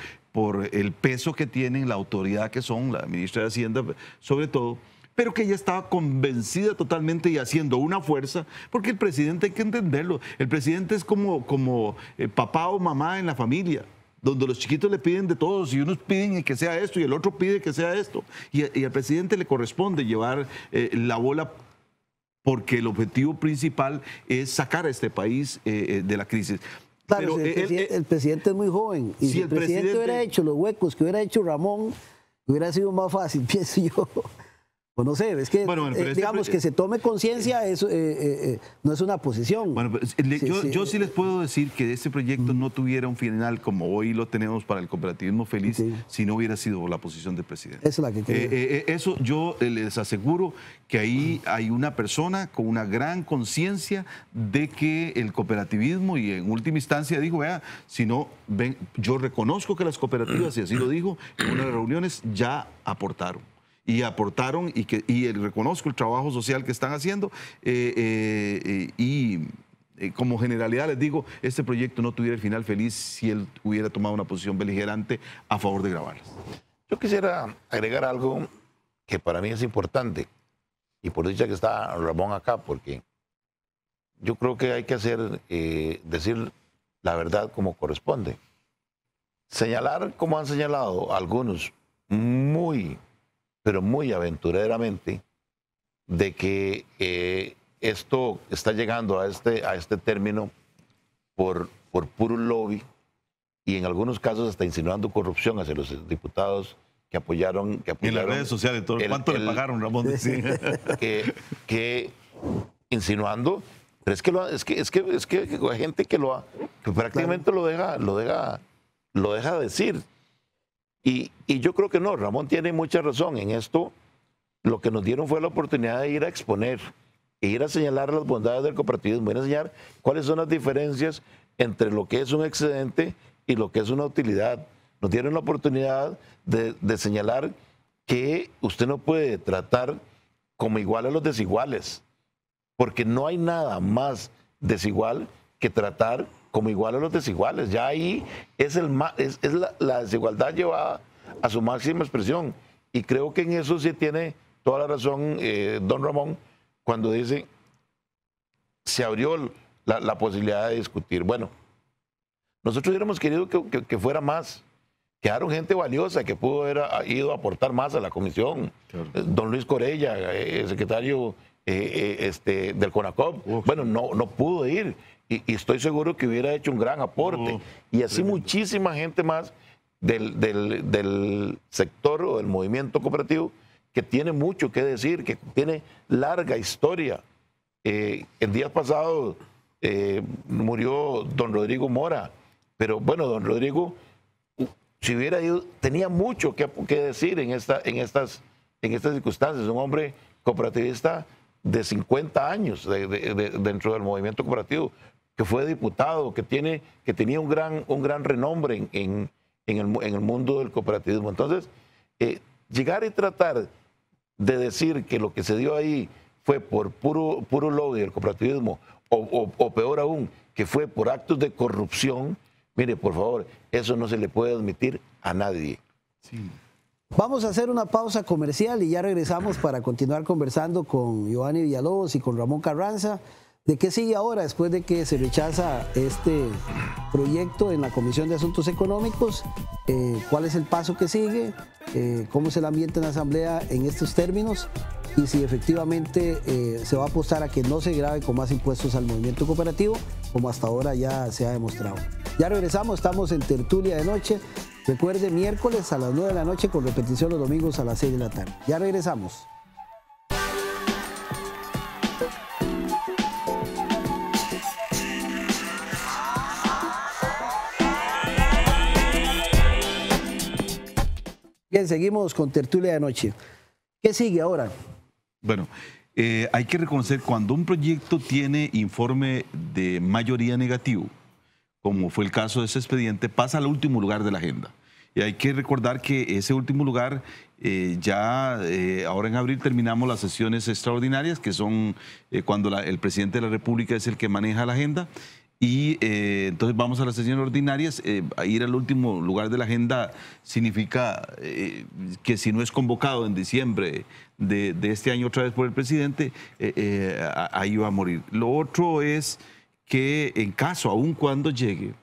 Speaker 3: el peso que tienen, la autoridad que son, la ministra de Hacienda sobre todo, pero que ella estaba convencida totalmente y haciendo una fuerza, porque el presidente, hay que entenderlo, el presidente es como papá o mamá en la familia, donde los chiquitos le piden de todos, y unos piden que sea esto y el otro pide que sea esto, y al presidente le corresponde llevar la bola, porque el objetivo principal es sacar a este país de la crisis.
Speaker 1: Claro,
Speaker 3: Pero
Speaker 1: el presidente es muy joven, y si el presidente hubiera hecho los huecos que hubiera hecho Ramón, hubiera sido más fácil, pienso yo. O no sé, es que, digamos, que se tome conciencia, eso no es una posición.
Speaker 3: Bueno, yo sí les puedo decir que este proyecto no tuviera un final como hoy lo tenemos para el cooperativismo feliz, si no hubiera sido la posición del presidente.
Speaker 1: Esa es la que creo.
Speaker 3: Eso yo les aseguro que ahí hay una persona con una gran conciencia de que el cooperativismo, y en última instancia dijo, vea, si no, ven, yo reconozco que las cooperativas, y así lo dijo, en una de las reuniones ya aportaron. Y reconozco el trabajo social que están haciendo, como generalidad les digo, este proyecto no tuviera el final feliz si él hubiera tomado una posición beligerante a favor de grabarlas.
Speaker 2: Yo quisiera agregar algo que para mí es importante, y por dicha que está Ramón acá, porque yo creo que hay que decir la verdad como corresponde. Señalar, como han señalado algunos, pero muy aventureramente, de que esto está llegando a este término por puro lobby, y en algunos casos hasta insinuando corrupción hacia los diputados que apoyaron.
Speaker 3: En las redes sociales, ¿cuánto le pagaron, Ramón?
Speaker 2: que insinuando, pero es que hay gente que prácticamente lo deja decir. Y yo creo que no, Ramón tiene mucha razón en esto. Lo que nos dieron fue la oportunidad de ir a exponer, e ir a señalar las bondades del cooperativismo, ir a enseñar cuáles son las diferencias entre lo que es un excedente y lo que es una utilidad. Nos dieron la oportunidad de señalar que usted no puede tratar como igual a los desiguales. porque no hay nada más desigual que tratar como igual a los desiguales. Ya ahí es, la desigualdad llevada a su máxima expresión. Y creo que en eso sí tiene toda la razón don Ramón cuando dice se abrió la posibilidad de discutir. Bueno, nosotros hubiéramos querido que fuera más. Quedaron gente valiosa que pudo haber ido a aportar más a la comisión. Claro. Don Luis Corella, secretario del CONACOP, bueno, no pudo ir y estoy seguro que hubiera hecho un gran aporte. Y así tremendo. Muchísima gente más del sector o del movimiento cooperativo que tiene mucho que decir, que tiene larga historia. El día pasado murió don Rodrigo Mora, pero bueno, don Rodrigo, si hubiera ido, tenía mucho que decir en estas circunstancias. Un hombre cooperativista de 50 años dentro del movimiento cooperativo, que fue diputado, que tenía un gran renombre en el mundo del cooperativismo. Entonces, llegar y tratar de decir que lo que se dio ahí fue por puro lobby del cooperativismo, o peor aún, que fue por actos de corrupción, mire, por favor, eso no se le puede admitir a nadie.
Speaker 1: Sí. Vamos a hacer una pausa comercial y ya regresamos para continuar conversando con Giovanni Villalobos y con Ramón Carranza. ¿De qué sigue ahora después de que se rechaza este proyecto en la Comisión de Asuntos Económicos? ¿Cuál es el paso que sigue? ¿Cómo es el ambiente en la Asamblea en estos términos? Y si efectivamente se va a apostar a que no se grave con más impuestos al movimiento cooperativo, como hasta ahora ya se ha demostrado. Ya regresamos, estamos en Tertulia de Noche. Recuerde, miércoles a las 9 de la noche con repetición los domingos a las 6 de la tarde. Ya regresamos. Bien, seguimos con Tertulia de Noche. ¿Qué sigue ahora?
Speaker 3: Bueno, hay que reconocer cuando un proyecto tiene informe de mayoría negativo, como fue el caso de ese expediente, pasa al último lugar de la agenda. Y hay que recordar que ese último lugar, ahora en abril terminamos las sesiones extraordinarias, que son cuando el presidente de la República es el que maneja la agenda. Y entonces vamos a las sesiones ordinarias. Ir al último lugar de la agenda significa que si no es convocado en diciembre de este año otra vez por el presidente, ahí va a morir. Lo otro es que en caso, aun cuando llegue,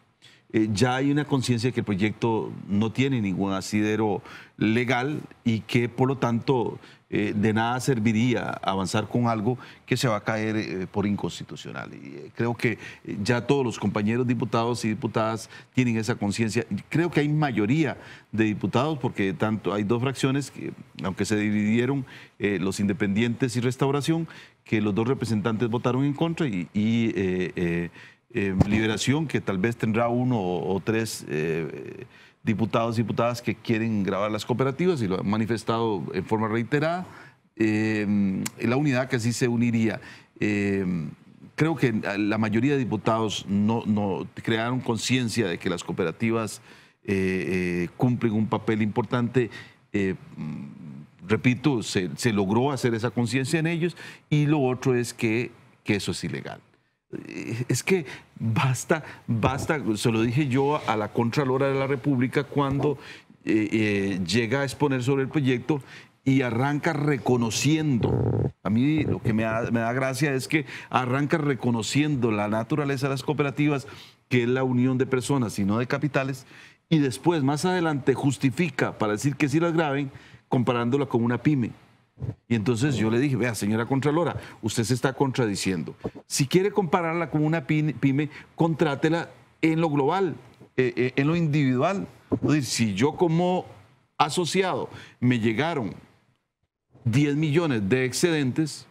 Speaker 3: ya hay una conciencia de que el proyecto no tiene ningún asidero legal y que por lo tanto de nada serviría avanzar con algo que se va a caer por inconstitucional. Y creo que ya todos los compañeros diputados y diputadas tienen esa conciencia. Creo que hay mayoría de diputados porque tanto hay dos fracciones que, aunque se dividieron los independientes y Restauración, que los dos representantes votaron en contra y Liberación, que tal vez tendrá uno o tres diputados y diputadas que quieren grabar las cooperativas y lo han manifestado en forma reiterada. La unidad que así se uniría. Creo que la mayoría de diputados no crearon conciencia de que las cooperativas cumplen un papel importante. Repito, se logró hacer esa conciencia en ellos, y lo otro es que eso es ilegal. Es que basta, se lo dije yo a la Contralora de la República cuando llega a exponer sobre el proyecto y arranca reconociendo, a mí lo que me da gracia es que arranca reconociendo la naturaleza de las cooperativas, que es la unión de personas y no de capitales, y después, más adelante, justifica para decir que sí las graben, comparándola con una pyme. Y entonces yo le dije, vea, señora Contralora, usted se está contradiciendo. Si quiere compararla con una pyme, contrátela en lo global, en lo individual. Es decir, si yo como asociado me llegaron 10 millones de excedentes,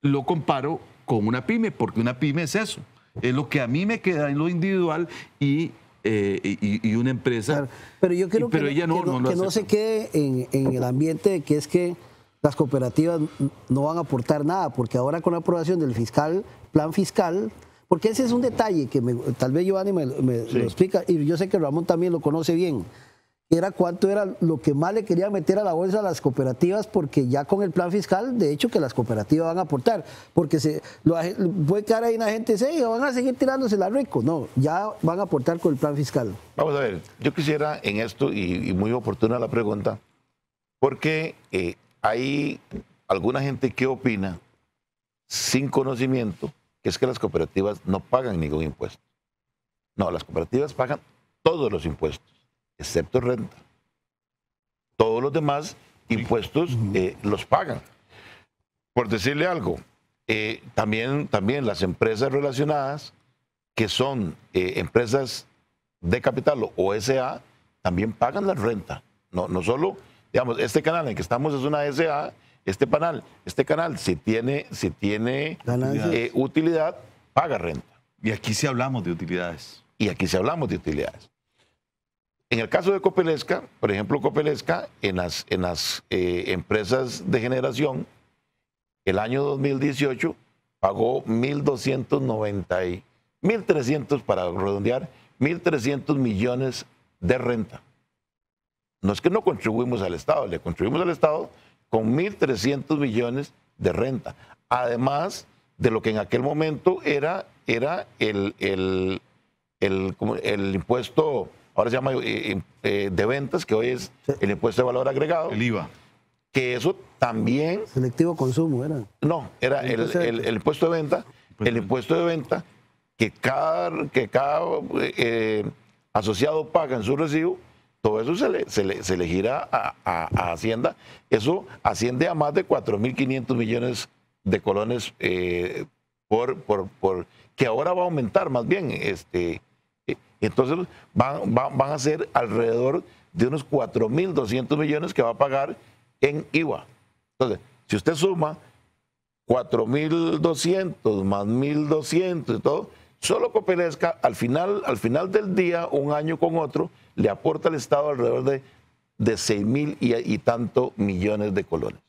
Speaker 3: lo comparo con una pyme, porque una pyme es eso. Es lo que a mí me queda en lo individual y una empresa. Claro,
Speaker 1: pero yo creo que no se quede en el ambiente que es que las cooperativas no van a aportar nada, porque ahora con la aprobación del plan fiscal, porque ese es un detalle que tal vez Giovanni me lo explica, y yo sé que Ramón también lo conoce bien, era cuánto era lo que más le quería meter a la bolsa a las cooperativas, porque ya con el plan fiscal, de hecho, que las cooperativas van a aportar, porque puede quedar ahí una gente y dice, van a seguir tirándosela rico. No, ya van a aportar con el plan fiscal.
Speaker 2: Vamos a ver, yo quisiera en esto, y muy oportuna la pregunta, porque hay alguna gente que opina, sin conocimiento, que es que las cooperativas no pagan ningún impuesto. No, las cooperativas pagan todos los impuestos, excepto renta. Todos los demás impuestos los pagan. Por decirle algo, también las empresas relacionadas, que son empresas de capital o SA, también pagan la renta. No solo, digamos, este canal en el que estamos es una SA, este canal si tiene utilidad, paga renta.
Speaker 3: Y aquí sí hablamos de utilidades.
Speaker 2: En el caso de Copelesca, por ejemplo, Copelesca, en las empresas de generación, el año 2018 pagó 1.300 para redondear, 1.300 millones de renta. No es que no contribuimos al Estado, le contribuimos al Estado con 1.300 millones de renta. Además de lo que en aquel momento era el impuesto, ahora se llama de ventas, que hoy es el impuesto de valor agregado.
Speaker 3: El IVA.
Speaker 2: Que eso también...
Speaker 1: Selectivo consumo era.
Speaker 2: No, era el impuesto de venta. El impuesto de venta que cada asociado paga en su recibo, todo eso se le gira a Hacienda. Eso asciende a más de 4.500 millones de colones que ahora va a aumentar más bien. Entonces van a ser alrededor de unos 4.200 millones que va a pagar en IVA. Entonces, si usted suma 4.200 más 1.200 y todo, solo Copelesca al final del día, un año con otro, le aporta al Estado alrededor de 6.000 y tanto millones de colones.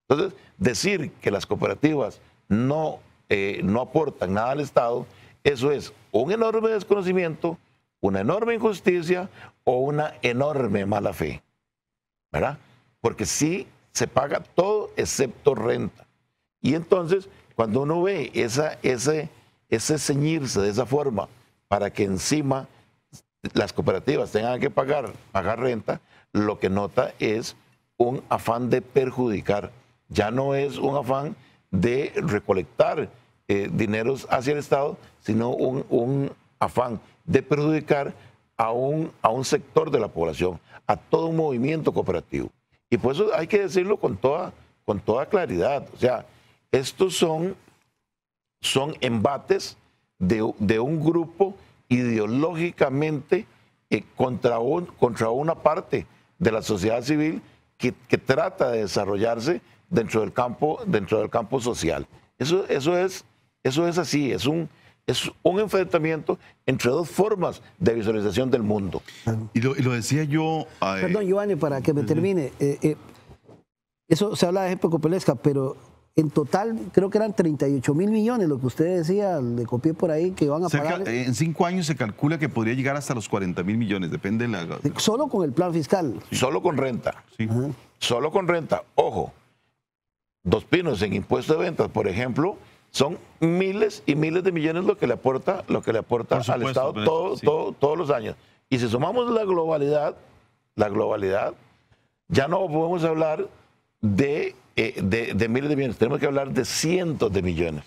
Speaker 2: Entonces, decir que las cooperativas no aportan nada al Estado, eso es un enorme desconocimiento, una enorme injusticia o una enorme mala fe, ¿verdad? Porque sí se paga todo excepto renta. Y entonces, cuando uno ve ese ceñirse de esa forma para que encima las cooperativas tengan que pagar renta, lo que nota es un afán de perjudicar. Ya no es un afán de recolectar dineros hacia el Estado, sino un afán de perjudicar a un sector de la población, a todo un movimiento cooperativo. Y por eso hay que decirlo con toda claridad. O sea, estos son embates de un grupo ideológicamente contra una parte de la sociedad civil que trata de desarrollarse dentro del campo social. Eso es así, es un enfrentamiento entre dos formas de visualización del mundo.
Speaker 3: Y lo decía yo...
Speaker 1: Perdón, Giovanni, para que me termine. Eso se habla de ejemplo de Copelesca, pero en total creo que eran 38.000 millones, lo que usted decía, le copié por ahí, que van a pagar.
Speaker 3: En 5 años se calcula que podría llegar hasta los 40.000 millones, depende de la...
Speaker 1: Solo con el plan fiscal.
Speaker 2: Sí. Solo con renta.
Speaker 3: Sí.
Speaker 2: Solo con renta. Ojo, Dos Pinos en impuesto de ventas, por ejemplo, son miles y miles de millones lo que le aporta al Estado todos los años. Y si sumamos la globalidad, ya no podemos hablar de miles de millones, tenemos que hablar de cientos de millones.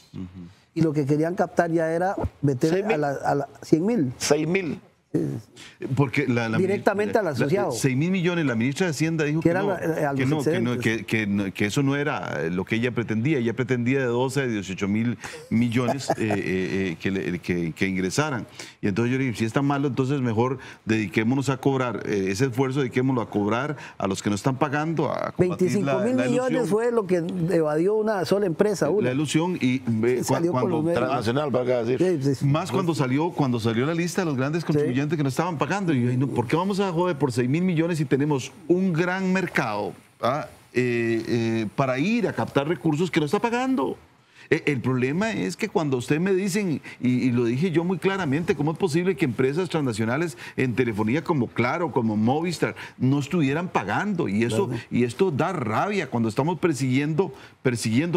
Speaker 1: Y lo que querían captar ya era meter a la 100.000.
Speaker 2: 6.000.
Speaker 3: Porque
Speaker 1: directamente al asociado.
Speaker 3: 6.000 millones, la ministra de Hacienda dijo que eso no era lo que ella pretendía. Ella pretendía de 12 a 18.000 millones que ingresaran. Y entonces yo le dije, si es tan malo, entonces mejor dediquémonos a cobrar ese esfuerzo, dediquémoslo a cobrar a los que no están pagando, a combatir
Speaker 1: 25.000 millones fue lo que evadió una sola empresa.
Speaker 3: La ilusión y
Speaker 1: cuando
Speaker 2: transnacional, para decir.
Speaker 3: Más cuando salió la lista de los grandes contribuyentes que no estaban pagando. Y yo, ¿por qué vamos a joder por 6.000 millones si tenemos un gran mercado para ir a captar recursos que no está pagando? El problema es que cuando usted me dicen, y lo dije yo muy claramente, ¿cómo es posible que empresas transnacionales en telefonía como Claro, como Movistar, no estuvieran pagando? Y eso, claro, y esto da rabia cuando estamos persiguiendo,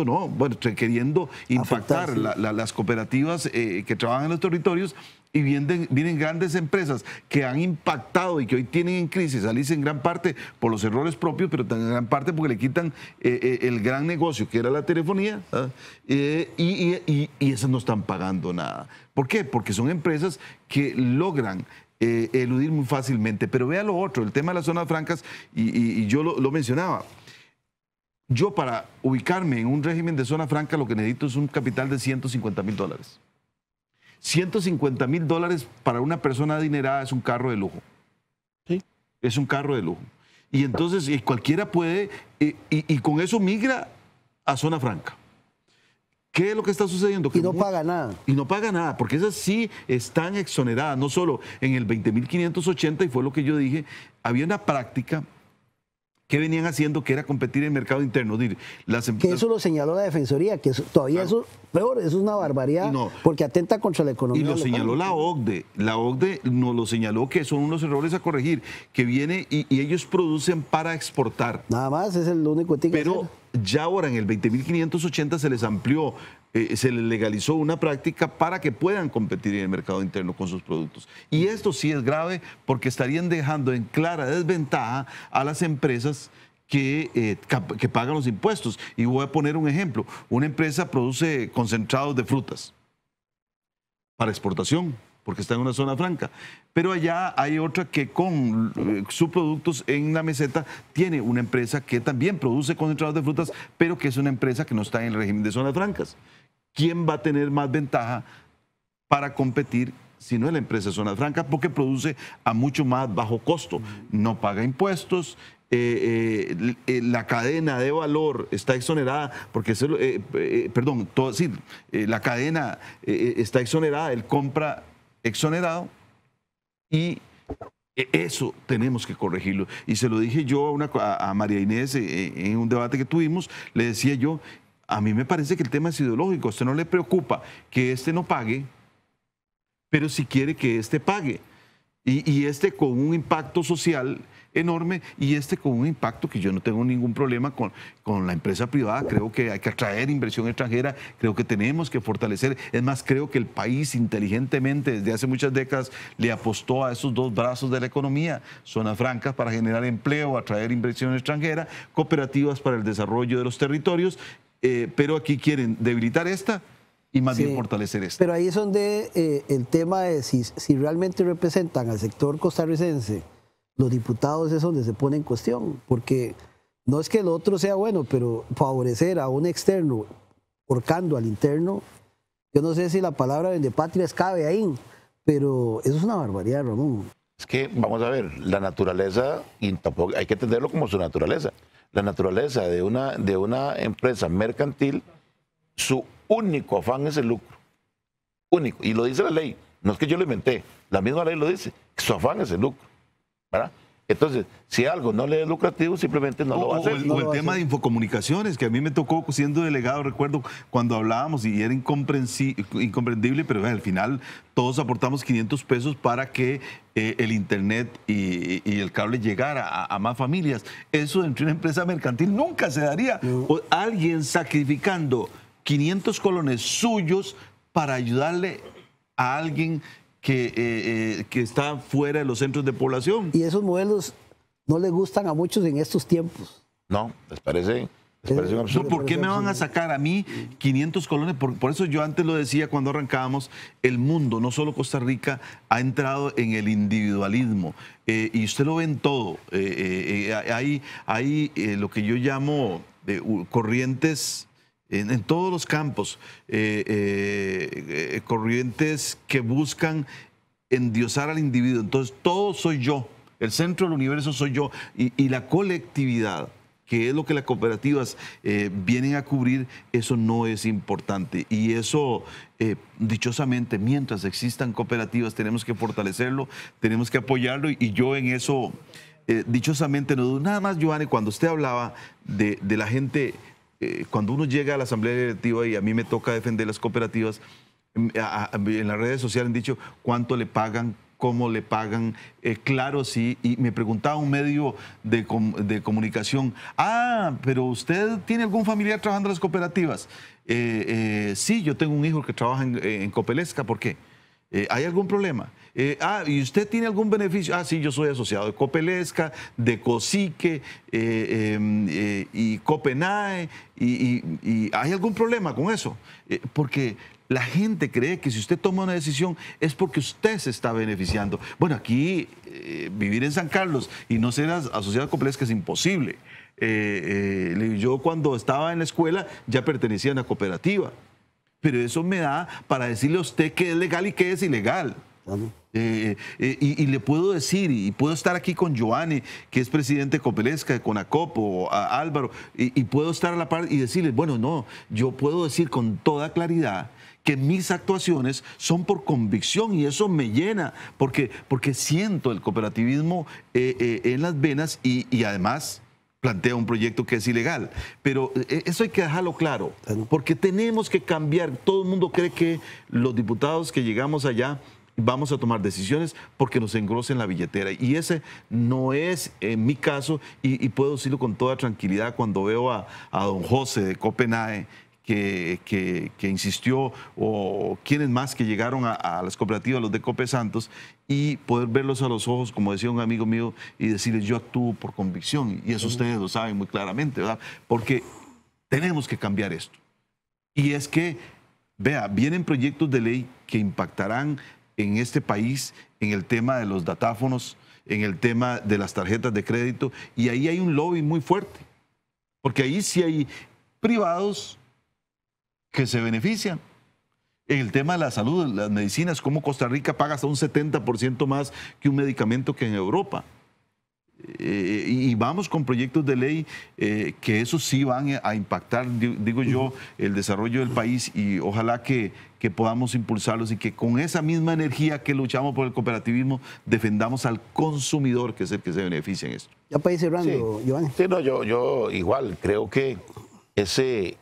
Speaker 3: no, bueno, queriendo impactar las cooperativas que trabajan en los territorios. Y vienen grandes empresas que han impactado y que hoy tienen en crisis, salirse en gran parte por los errores propios, pero en gran parte porque le quitan el gran negocio que era la telefonía, y esas no están pagando nada. ¿Por qué? Porque son empresas que logran eludir muy fácilmente. Pero vea lo otro, el tema de las zonas francas, y yo lo mencionaba. Yo para ubicarme en un régimen de zona franca lo que necesito es un capital de $150.000. $150.000 para una persona adinerada es un carro de lujo. Sí. Es un carro de lujo. Y entonces cualquiera puede, y con eso migra a zona franca. ¿Qué es lo que está sucediendo?
Speaker 1: Y no paga nada.
Speaker 3: Y no paga nada, porque esas sí están exoneradas, no solo en el 20.580, y fue lo que yo dije, había una práctica que venían haciendo que era competir en el mercado interno. Que
Speaker 1: eso lo señaló la Defensoría, que todavía eso, peor, eso es una barbaridad, porque atenta contra la economía.
Speaker 3: Y lo señaló la OCDE. La OCDE nos lo señaló que son unos errores a corregir, que viene y ellos producen para exportar.
Speaker 1: Nada más, es el único que
Speaker 3: Pero ya ahora en el 20.580 se les amplió, se les legalizó una práctica para que puedan competir en el mercado interno con sus productos. Y esto sí es grave porque estarían dejando en clara desventaja a las empresas que pagan los impuestos. Y voy a poner un ejemplo. Una empresa produce concentrados de frutas para exportación, porque está en una zona franca. Pero allá hay otra que con sus productos en la meseta tiene una empresa que también produce concentrados de frutas, pero que es una empresa que no está en el régimen de zonas francas. ¿Quién va a tener más ventaja para competir si no es la empresa de zona franca? Porque produce a mucho más bajo costo. No paga impuestos. La cadena de valor está exonerada, porque la cadena está exonerada, él compra exonerado, y eso tenemos que corregirlo. Y se lo dije yo a María Inés en un debate que tuvimos, le decía yo, a mí me parece que el tema es ideológico, a usted no le preocupa que este no pague, pero si quiere que este pague. Y este con un impacto social enorme, y con un impacto que yo no tengo ningún problema con la empresa privada. Creo que hay que atraer inversión extranjera, creo que tenemos que fortalecer. Es más, creo que el país inteligentemente desde hace muchas décadas le apostó a esos dos brazos de la economía: zonas francas para generar empleo, atraer inversión extranjera, cooperativas para el desarrollo de los territorios, pero aquí quieren debilitar esta y más bien fortalecer esta.
Speaker 1: Pero ahí es donde el tema de si realmente representan al sector costarricense los diputados, es donde se pone en cuestión, porque no es que el otro sea bueno, pero favorecer a un externo horcando al interno, yo no sé si la palabra vendepatrias cabe ahí, pero eso es una barbaridad, Ramón.
Speaker 2: Es que, vamos a ver, la naturaleza, y tampoco hay que entenderlo como su naturaleza, la naturaleza de una empresa mercantil, su único afán es el lucro, único, y lo dice la ley, no es que yo lo inventé, la misma ley lo dice, su afán es el lucro, ¿verdad? Entonces, si algo no le es lucrativo, simplemente no lo va a hacer.
Speaker 3: O el tema de infocomunicaciones, que a mí me tocó siendo delegado, recuerdo cuando hablábamos y era incomprendible, pero al final todos aportamos 500 pesos para que el internet y el cable llegara a más familias. Eso dentro de una empresa mercantil nunca se daría. O alguien sacrificando 500 colones suyos para ayudarle a alguien que está fuera de los centros de población.
Speaker 1: Y esos modelos no les gustan a muchos en estos tiempos.
Speaker 2: No, les parece un absurdo.
Speaker 3: ¿Por qué me van a sacar a mí 500 colones? Por eso yo antes lo decía cuando arrancábamos, el mundo, no solo Costa Rica, ha entrado en el individualismo. Y usted lo ve en todo. Hay lo que yo llamo corrientes en todos los campos, corrientes que buscan endiosar al individuo. Entonces, todo soy yo, el centro del universo soy yo, y la colectividad, que es lo que las cooperativas vienen a cubrir, eso no es importante. Y eso, dichosamente, mientras existan cooperativas, tenemos que fortalecerlo, tenemos que apoyarlo, y yo en eso, dichosamente, no dudo. Nada más, Giovanni, cuando usted hablaba de la gente cuando uno llega a la asamblea directiva y a mí me toca defender las cooperativas, en las redes sociales han dicho cuánto le pagan, cómo le pagan, claro, sí, y me preguntaba un medio de comunicación, pero ¿usted tiene algún familiar trabajando en las cooperativas? Sí, yo tengo un hijo que trabaja en Copelesca, ¿por qué? ¿Hay algún problema? ¿Y usted tiene algún beneficio? Sí, yo soy asociado de Copelesca, de Cosique y Copenae, y ¿hay algún problema con eso? Porque la gente cree que si usted toma una decisión es porque usted se está beneficiando. Bueno, aquí vivir en San Carlos y no ser asociado a Copelesca es imposible. Yo cuando estaba en la escuela ya pertenecía a una cooperativa, pero eso me da para decirle a usted qué es legal y qué es ilegal. Y le puedo decir, y puedo estar aquí con Giovanni, que es presidente de Copelesca, de Conacop, o a Álvaro, y puedo estar a la par y decirles, bueno, no, yo puedo decir con toda claridad que mis actuaciones son por convicción y eso me llena, porque siento el cooperativismo en las venas y además plantea un proyecto que es ilegal. Pero eso hay que dejarlo claro, porque tenemos que cambiar. Todo el mundo cree que los diputados que llegamos allá vamos a tomar decisiones porque nos engrosen la billetera. Y ese no es mi caso y puedo decirlo con toda tranquilidad cuando veo a don José de Copenae, que insistió, o quienes más que llegaron a las cooperativas, los de Cope Santos, y poder verlos a los ojos, como decía un amigo mío, y decirles yo actúo por convicción, y eso ustedes lo saben muy claramente, ¿verdad? Porque tenemos que cambiar esto. Y es que, vea, vienen proyectos de ley que impactarán en este país en el tema de los datáfonos, en el tema de las tarjetas de crédito, y ahí hay un lobby muy fuerte, porque ahí sí hay privados que se benefician. En el tema de la salud, las medicinas, como Costa Rica paga hasta un 70% más que un medicamento que en Europa. Y vamos con proyectos de ley que esos sí van a impactar, digo yo, el desarrollo del país, y ojalá que podamos impulsarlos y que con esa misma energía que luchamos por el cooperativismo defendamos al consumidor, que es el que se beneficia en esto.
Speaker 1: Ya para ir cerrando,
Speaker 2: sí.
Speaker 1: Giovanni.
Speaker 2: Sí, no, yo igual creo que ese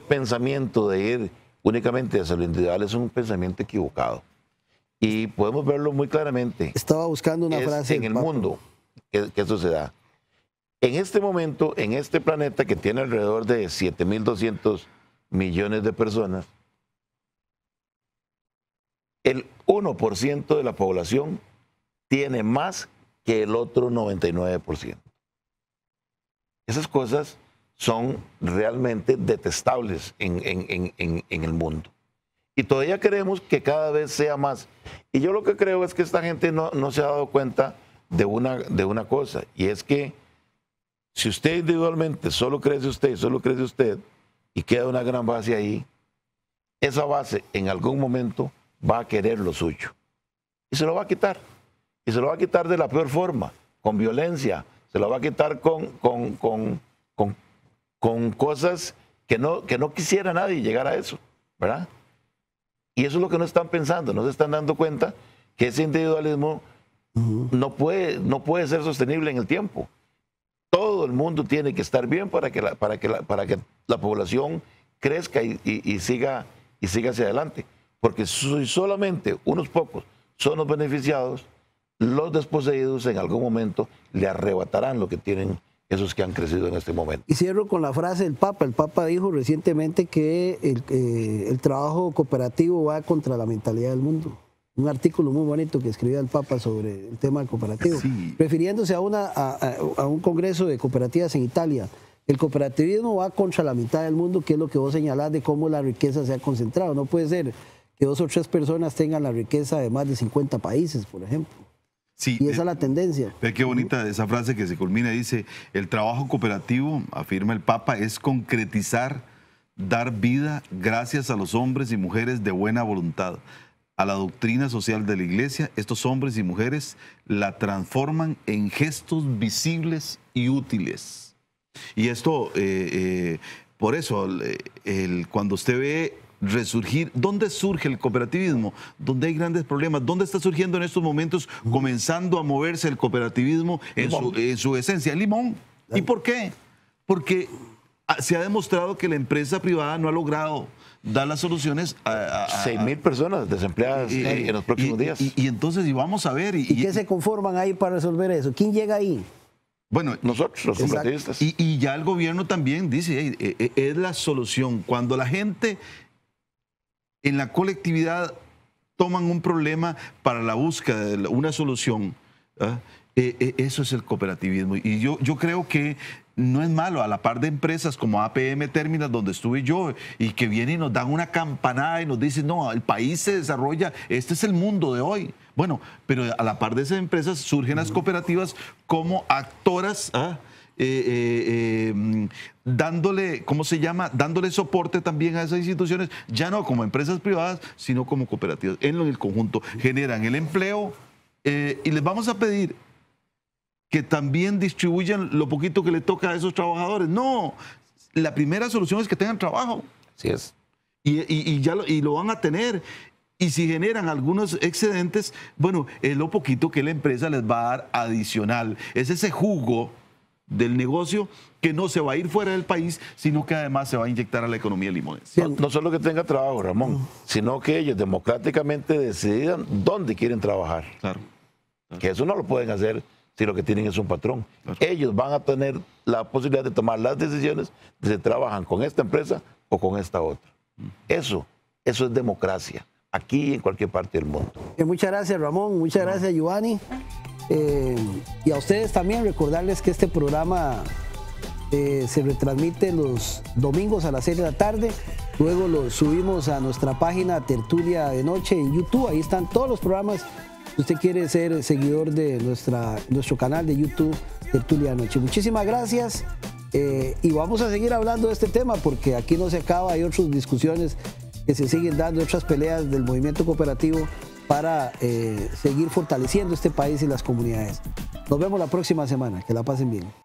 Speaker 2: pensamiento de ir únicamente hacia lo individual es un pensamiento equivocado. Y podemos verlo muy claramente.
Speaker 1: Estaba buscando una frase.
Speaker 2: En el mundo que eso se da. En este momento, en este planeta que tiene alrededor de 7.200 millones de personas, el 1% de la población tiene más que el otro 99%. Esas cosas son realmente detestables en el mundo. Y todavía queremos que cada vez sea más. Y yo lo que creo es que esta gente no se ha dado cuenta de una cosa, y es que si usted individualmente solo crece usted y queda una gran base ahí, esa base en algún momento va a querer lo suyo. Y se lo va a quitar. Y se lo va a quitar de la peor forma, con violencia. Se lo va a quitar con cosas que no quisiera nadie llegar a eso, ¿verdad? Y eso es lo que no están pensando, no se están dando cuenta que ese individualismo no puede ser sostenible en el tiempo. Todo el mundo tiene que estar bien para que la población crezca y siga hacia adelante. Porque si solamente unos pocos son los beneficiados, los desposeídos en algún momento le arrebatarán lo que tienen esos que han crecido en este momento.
Speaker 1: Y cierro con la frase del Papa. El Papa dijo recientemente que el trabajo cooperativo va contra la mentalidad del mundo. Un artículo muy bonito que escribió el Papa sobre el tema del cooperativo, sí, refiriéndose a un congreso de cooperativas en Italia. El cooperativismo va contra la mitad del mundo, que es lo que vos señalás de cómo la riqueza se ha concentrado. No puede ser que 2 o 3 personas tengan la riqueza de más de 50 países, por ejemplo.
Speaker 3: Sí,
Speaker 1: y esa es la tendencia.
Speaker 3: Ve qué bonita esa frase que se culmina, dice: el trabajo cooperativo, afirma el Papa, es concretizar, dar vida gracias a los hombres y mujeres de buena voluntad. A la doctrina social de la Iglesia, estos hombres y mujeres la transforman en gestos visibles y útiles. Y esto, por eso, cuando usted ve resurgir, ¿dónde surge el cooperativismo? ¿Dónde hay grandes problemas? ¿Dónde está surgiendo en estos momentos, comenzando a moverse el cooperativismo en su esencia? Limón. ¿Y por qué? Porque se ha demostrado que la empresa privada no ha logrado dar las soluciones a
Speaker 2: 6.000 personas desempleadas en los próximos días.
Speaker 3: Y entonces, y vamos a ver.
Speaker 1: ¿Y qué se conforman ahí para resolver eso? ¿Quién llega ahí?
Speaker 3: Bueno,
Speaker 2: nosotros, los cooperativistas.
Speaker 3: Y ya el gobierno también dice, es la solución. Cuando la gente en la colectividad toman un problema para la búsqueda de una solución, eso es el cooperativismo. Y yo creo que no es malo, a la par de empresas como APM Terminal, donde estuve yo, y que vienen y nos dan una campanada y nos dicen, no, el país se desarrolla, este es el mundo de hoy. Bueno, pero a la par de esas empresas surgen las cooperativas como actoras, dándole, ¿cómo se llama? Dándole soporte también a esas instituciones, ya no como empresas privadas, sino como cooperativas. En el conjunto generan el empleo y les vamos a pedir que también distribuyan lo poquito que le toca a esos trabajadores. No, la primera solución es que tengan trabajo.
Speaker 2: Así es.
Speaker 3: Y lo van a tener. Y si generan algunos excedentes, bueno, es lo poquito que la empresa les va a dar adicional. Es ese jugo del negocio que no se va a ir fuera del país, sino que además se va a inyectar a la economía limonense.
Speaker 2: No solo que tenga trabajo, Ramón, sino que ellos democráticamente decidan dónde quieren trabajar.
Speaker 3: Claro.
Speaker 2: Que eso no lo pueden hacer si lo que tienen es un patrón. Claro. Ellos van a tener la posibilidad de tomar las decisiones de si trabajan con esta empresa o con esta otra. Eso es democracia, aquí y en cualquier parte del mundo.
Speaker 1: Muchas gracias, Ramón. Muchas gracias, Giovanni. Y a ustedes también recordarles que este programa se retransmite los domingos a las 6 de la tarde. Luego lo subimos a nuestra página Tertulia de Noche en YouTube. Ahí están todos los programas. Si usted quiere ser seguidor de nuestro canal de YouTube, Tertulia de Noche. Muchísimas gracias. Y vamos a seguir hablando de este tema porque aquí no se acaba. Hay otras discusiones que se siguen dando, otras peleas del movimiento cooperativo para seguir fortaleciendo este país y las comunidades. Nos vemos la próxima semana. Que la pasen bien.